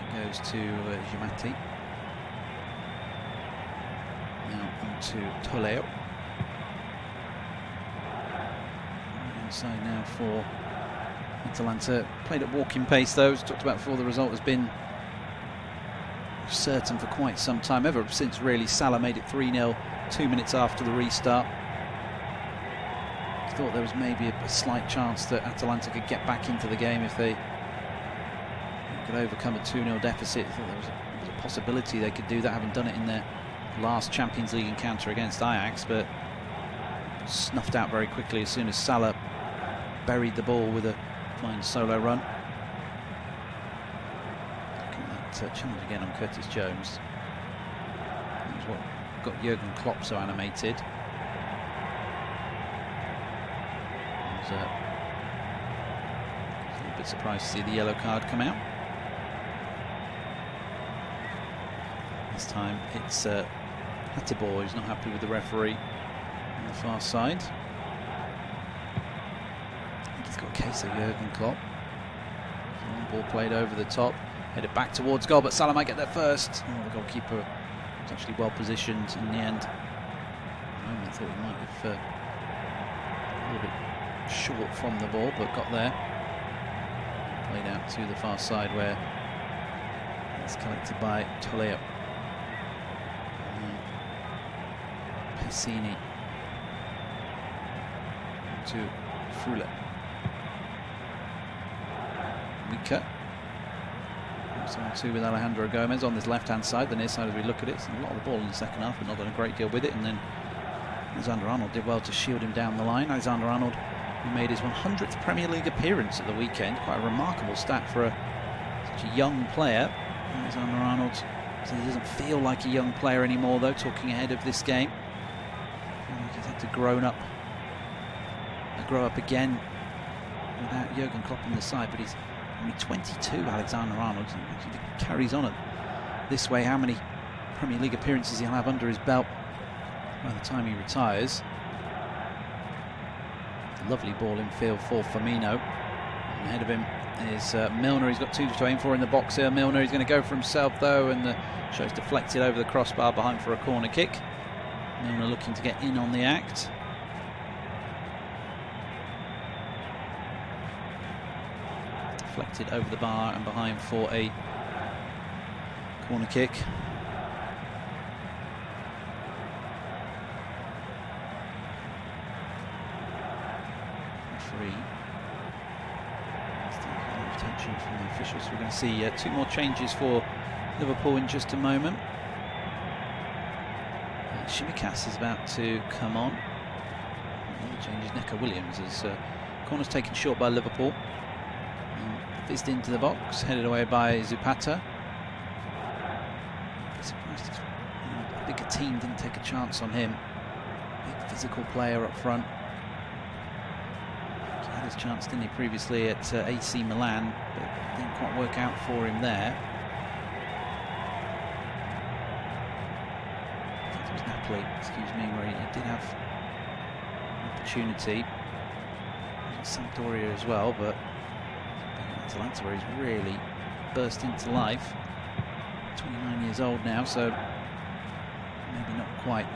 It goes to Giamatti. Now on to Toledo. Inside now for Atalanta. Played at walking pace though, as talked about before. The result has been certain for quite some time, ever since really Salah made it 3-0 2 minutes after the restart. Thought there was maybe a slight chance that Atalanta could get back into the game if they could overcome a 2-0 deficit. Thought there was a possibility they could do that, having done it in their last Champions League encounter against Ajax, but snuffed out very quickly as soon as Salah buried the ball with a fine solo run. Looking at that challenge again on Curtis Jones. That was what got Jurgen Klopp so animated. I was a little bit surprised to see the yellow card come out. This time it's Hateboer who's not happy with the referee on the far side. I think he's got a case of Jurgen Klopp. Long ball played over the top, headed back towards goal, but Salah might get there first. Oh, the goalkeeper was actually well positioned in the end. I thought he might have a little bit short from the ball, but got there. Played out to the far side where it's collected by Tolleo. Pessini to Freuler. Weaker. So two with Alejandro Gomez on this left-hand side, the near side as we look at it. So a lot of the ball in the second half, but not done a great deal with it. And then Alexander-Arnold did well to shield him down the line. Alexander-Arnold, who made his 100th Premier League appearance at the weekend. Quite a remarkable stat for such a young player. Alexander-Arnold, so he doesn't feel like a young player anymore, though, talking ahead of this game. He's had to grow up again without Jurgen Klopp on the side, but he's only 22, Alexander-Arnold. If he carries on this way, how many Premier League appearances he'll have under his belt by the time he retires. Lovely ball in field for Firmino. And ahead of him is Milner. He's got two to aim for in the box here. Milner, he's going to go for himself though, and the shot's deflected over the crossbar behind for a corner kick. Milner looking to get in on the act. Deflected over the bar and behind for a corner kick. Referee. Attention from the officials. We're going to see two more changes for Liverpool in just a moment. Tsimikas is about to come on. Another change is Neco Williams as corner's taken short by Liverpool. Fizzed into the box, headed away by Zapata. Surprised if a bigger team didn't take a chance on him. Big physical player up front. He had his chance, didn't he, previously at AC Milan, but didn't quite work out for him there. Excuse me, where he did have an opportunity. Sampdoria as well, but Atalanta, where he's really burst into life. 29 years old now, so maybe not quite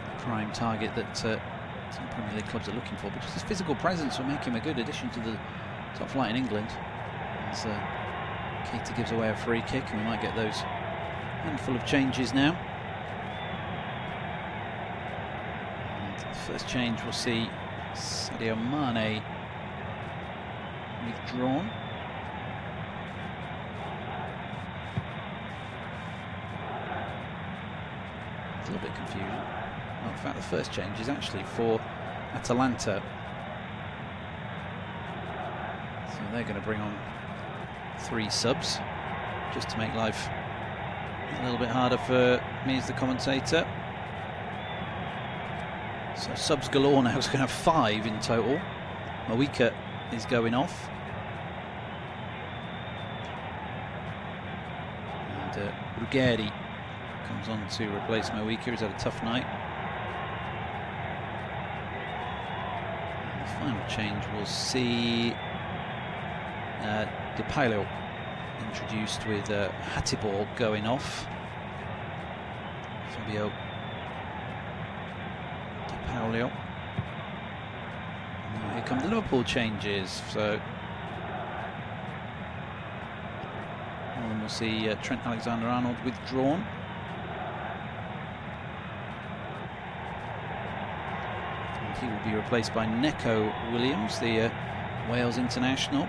the prime target that some Premier League clubs are looking for, but just his physical presence will make him a good addition to the top flight in England. As Keita gives away a free kick, and we might get those handful of changes now. And the first change we'll see Sadio Mane withdrawn. A little bit of confusion. Well, in fact, the first change is actually for Atalanta. So they're going to bring on 3 subs just to make life a little bit harder for me as the commentator. So subs galore now. It's going to have 5 in total. Mawika is going off. And Ruggeri comes on to replace Mawika. He's had a tough night. And the final change we'll see De Pailo introduced with Hateboer going off. Fabio Di Paolo. Now here come the Liverpool changes. So and we'll see Trent Alexander-Arnold withdrawn. And he will be replaced by Neco Williams, the Wales international.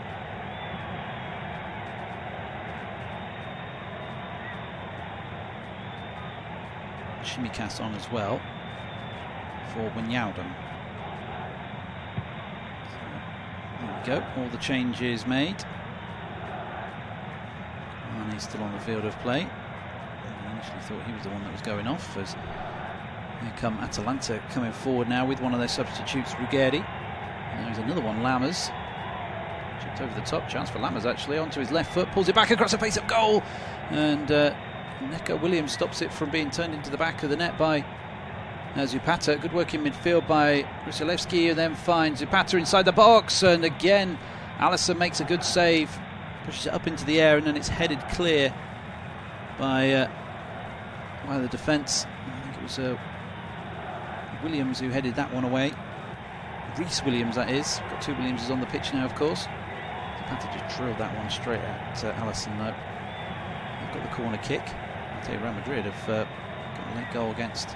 Tsimikas on as well. for Wijnaldum. There we go, all the changes made. Mane's still on the field of play. I initially thought he was the one that was going off, as here come Atalanta coming forward now with one of their substitutes, Ruggeri. And there's another one, Lammers. Chipped over the top, chance for Lammers actually, onto his left foot, pulls it back across the face of goal. And Neco Williams stops it from being turned into the back of the net by Zapata. Good work in midfield by Ryselewski, who then finds Zapata inside the box. And again, Alisson makes a good save, pushes it up into the air, and then it's headed clear by the defence. I think it was Williams who headed that one away. Rhys Williams, that is. Got two Williamses on the pitch now, of course. Zapata just drilled that one straight at Alisson, though. They've got the corner kick. I'll tell you, Real Madrid have got a late goal against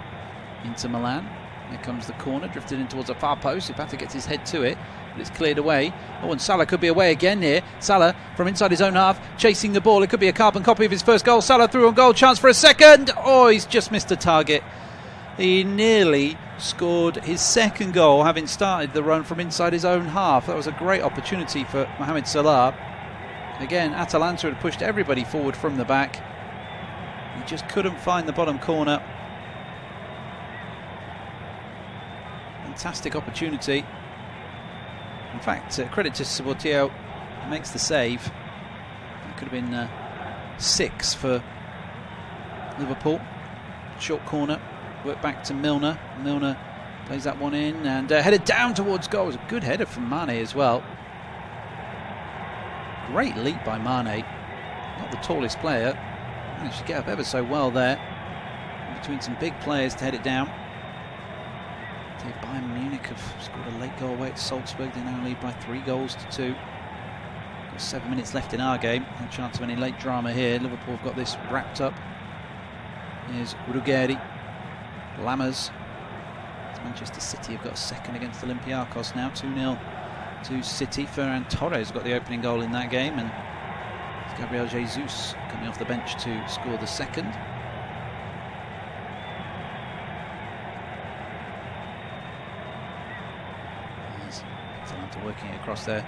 Inter Milan. Here comes the corner, drifted in towards a far post. Zapata gets his head to it, but it's cleared away. Oh, and Salah could be away again here. Salah from inside his own half, chasing the ball. It could be a carbon copy of his first goal. Salah through on goal, chance for a second. Oh, he's just missed a target. He nearly scored his second goal, having started the run from inside his own half. That was a great opportunity for Mohamed Salah. Again, Atalanta had pushed everybody forward from the back. He just couldn't find the bottom corner. Fantastic opportunity. In fact, credit to Subotiel, he makes the save. It could have been 6 for Liverpool. Short corner, work back to Milner. Milner plays that one in and headed down towards goal. It was a good header from Mane as well. Great leap by Mane. Not the tallest player. Managed to get up ever so well there, between some big players to head it down. Bayern Munich have scored a late goal away at Salzburg. They now lead by 3-2. Got 7 minutes left in our game. No chance of any late drama here. Liverpool have got this wrapped up. Here's Ruggeri. Lammers. Manchester City have got a second against Olympiacos now. 2-0 to City. Ferran Torres got the opening goal in that game, and Gabriel Jesus coming off the bench to score the second. Atalanta working across their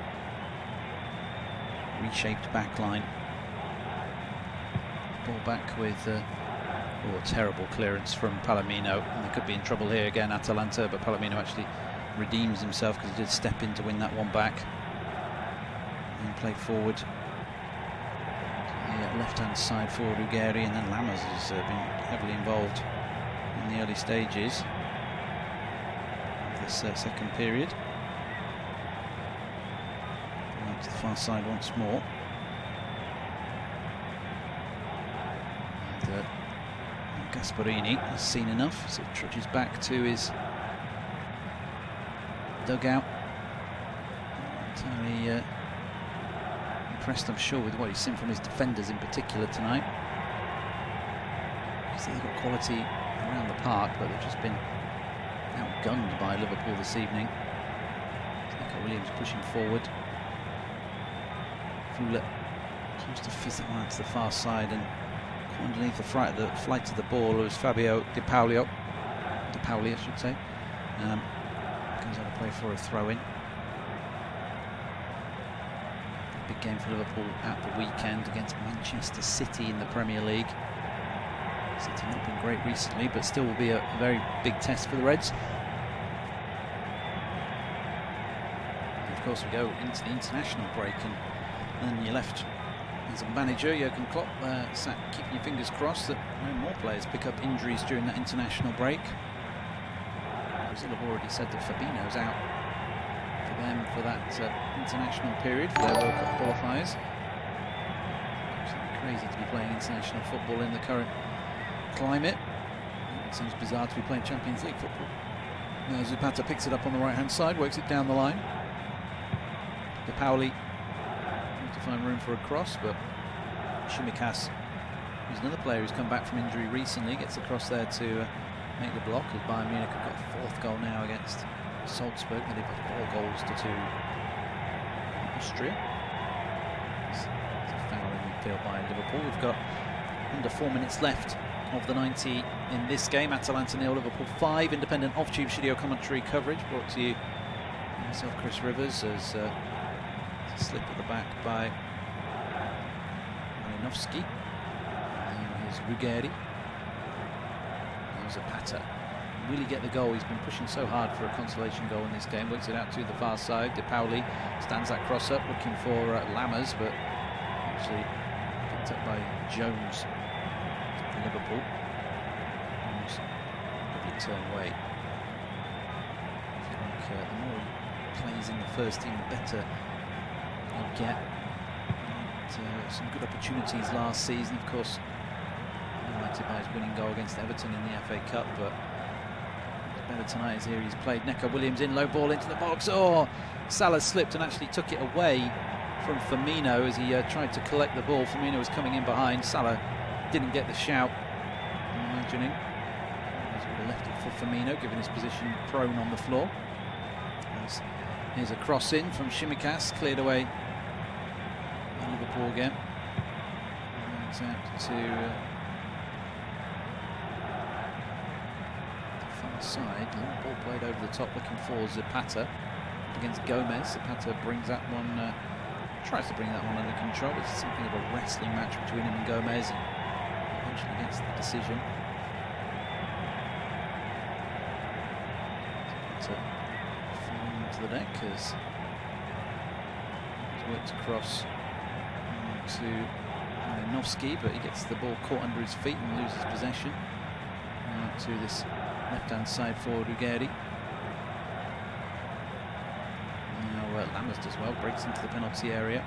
reshaped back line. Ball back with a terrible clearance from Palomino, and they could be in trouble here again, Atalanta, but Palomino actually redeems himself because he did step in to win that one back and play forward to the left-hand side for Ruggeri, and then Lammers has been heavily involved in the early stages of this second period. To the far side once more. And Gasparini has seen enough, so he trudges back to his dugout. Entirely impressed, I'm sure, with what he's seen from his defenders in particular tonight. They've got quality around the park, but they've just been outgunned by Liverpool this evening. Neco Williams pushing forward. Fula tries to fizz that one out to the far side, and underneath the flight of the ball was Fabio Di Pauli, I should say. Comes out of play for a throw-in. Big game for Liverpool at the weekend against Manchester City in the Premier League. City not been great recently, but still will be a very big test for the Reds. And of course, we go into the international break, and then you're left as a manager, Jurgen Klopp, sat keeping your fingers crossed that no more players pick up injuries during that international break. Brazil have already said that Fabinho's out for them for that international period, for their World Cup qualifiers. Absolutely crazy to be playing international football in the current climate. It seems bizarre to be playing Champions League football. Now Zapata picks it up on the right hand side, works it down the line. Di Pauli to find room for a cross, but Tsimikas, who's another player who's come back from injury recently, gets across there to make the block, as Bayern Munich have got a 4th goal now against Salzburg. They've got 4 goals to 2 Austria. It's a foul in midfield by Liverpool. We've got under 4 minutes left of the 90 in this game. Atalanta 0, Liverpool 5. Independent off-tube studio commentary coverage brought to you by myself, Chris Rivers, as a slip at the back by Malinowski. And here's Ruggeri. There's Zapata. Really get the goal. He's been pushing so hard for a consolation goal in this game. Works it out to the far side. De Pauli stands that cross up, looking for Lammers, but actually picked up by Jones. Liverpool. Lovely turn away. I think the more he plays in the first team, the better he'll get. And, some good opportunities last season, of course, highlighted by his winning goal against Everton in the FA Cup, but better tonight as here he's played. Neco Williams in, low ball into the box. Oh, Salah slipped and actually took it away from Firmino as he tried to collect the ball. Firmino was coming in behind. Salah didn't get the shout. I'm imagining he would have left it for Firmino, given his position prone on the floor. Here's a cross in from Tsimikas, cleared away by Liverpool again. And it's out to side. Long ball played over the top, looking for Zapata against Gomez. Zapata brings that one, tries to bring that one under control. It's something of a wrestling match between him and Gomez, and eventually gets the decision. Zapata falling into the deck as he's worked across to Malinowski, but he gets the ball caught under his feet and loses possession. Now to this left-hand side for Ruggeri. Now Lammers does well, breaks into the penalty area.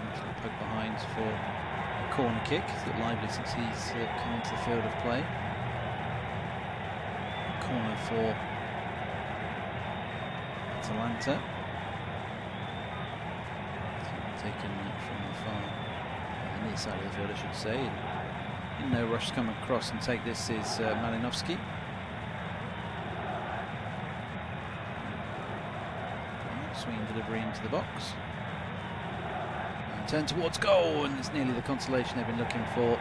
Actually poked behind for a corner kick. He's looked lively since he's come into the field of play. Corner for Atalanta. Taken from the far, the near side of the field, I should say. In no rush to come across and take this is Malinowski. Swing delivery into the box. And turn towards goal, and it's nearly the consolation they've been looking for.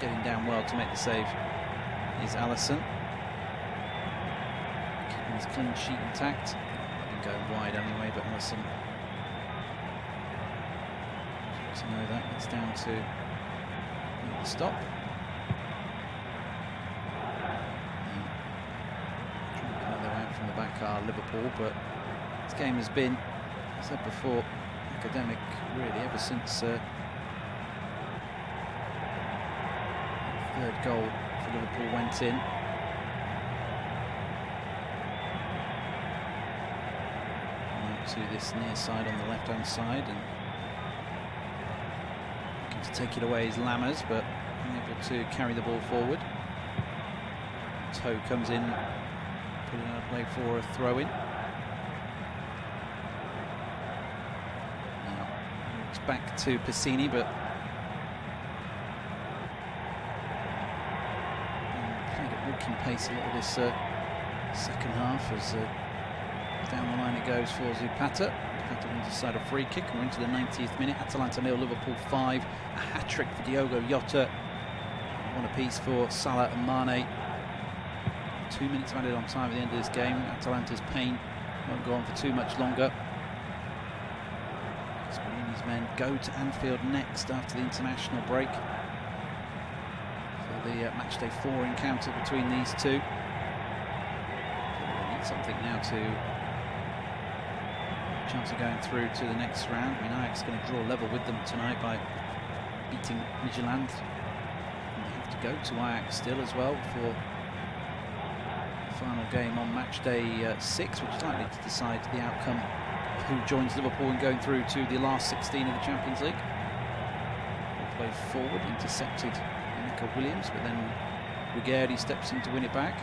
Getting down well to make the save is Alisson. Keeping his clean sheet intact. I've been going wide anyway, but Alisson. To know that, it's down to the stop. Trying to play their way out from the back are Liverpool, but this game has been, as I said before, academic really ever since the third goal for Liverpool went in. Now to this near side on the left-hand side, and looking to take it away is Lammers, but unable to carry the ball forward. Toe comes in, putting out a play for a throw-in. Back to Piscini, but playing at walking pace a lot of this second half as down the line it goes for Zapata. Zapata wins aside a free kick, and we're into the 90th minute. Atalanta 0, Liverpool 5. A hat-trick for Diogo Jota. One apiece for Salah and Mane. 2 minutes added on time at the end of this game. Atalanta's pain won't go on for too much longer. Spallini's men go to Anfield next after the international break for the matchday 4 encounter between these two. They need something now to chance of going through to the next round. I mean, Ajax is going to draw level with them tonight by beating Midtjylland. And they have to go to Ajax still as well for the final game on match day 6, which is likely to decide the outcome of who joins Liverpool in going through to the last 16 of the Champions League. Ball play forward, intercepted Neco Williams, but then Ruggeri steps in to win it back.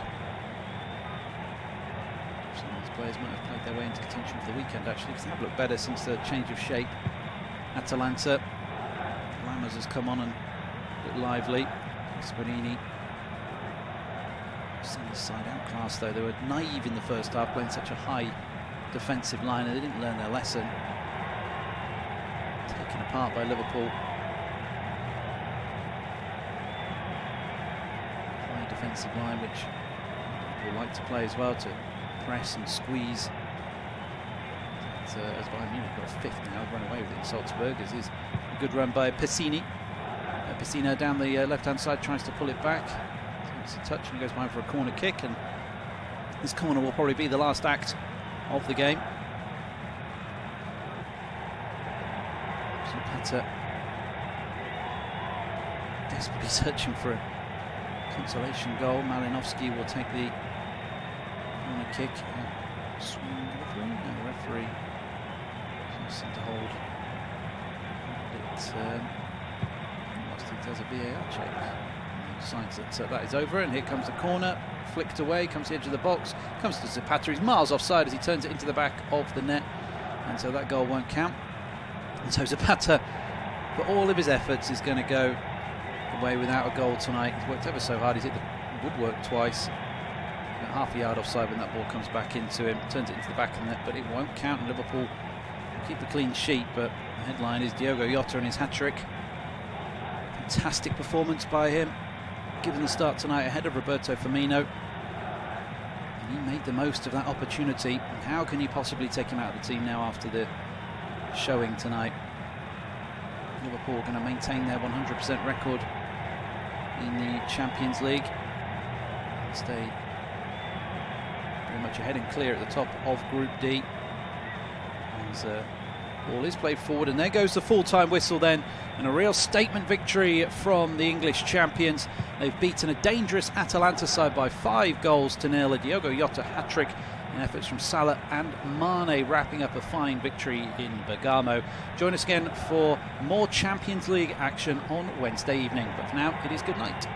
Some of these players might have played their way into contention for the weekend, actually, because they have looked better since the change of shape. Atalanta, Lammers has come on and looked lively. Spallini, centre side outclass though. They were naive in the first half, playing such a high defensive line, and they didn't learn their lesson. Taken apart by Liverpool. defensive line, which people like to play as well, to press and squease. As Bayern Munich got a fifth now, run away with it in Salzburg. This is a good run by Pessini. Pessina down the left-hand side tries to pull it back. Takes a touch and he goes behind for a corner kick, and this corner will probably be the last act of the game. Zapata desperately searching for a consolation goal. Malinovsky will take the corner kick. Swing referee? No, referee seems to hold it. Whilst he does a VAR check, decides that that is over, and here comes the corner, flicked away, comes to the edge of the box, comes to Zapata. He's miles offside as he turns it into the back of the net, and so that goal won't count. And so Zapata, for all of his efforts, is going to go away without a goal tonight. He's worked ever so hard. He's hit the woodwork twice. About half a yard offside when that ball comes back into him, turns it into the back of the net, but it won't count, and Liverpool will keep the clean sheet. But the headline is Diogo Jota and his hat-trick. Fantastic performance by him, given the start tonight ahead of Roberto Firmino. And he made the most of that opportunity. And how can you possibly take him out of the team now after the showing tonight? Liverpool going to maintain their 100% record in the Champions League. Stay very much ahead and clear at the top of Group D. As ball is played forward, and there goes the full-time whistle then, and a real statement victory from the English champions. They've beaten a dangerous Atalanta side by 5-0. A Diogo Jota hat-trick in efforts from Salah and Mane, wrapping up a fine victory in Bergamo. Join us again for more Champions League action on Wednesday evening, but for now it is good night.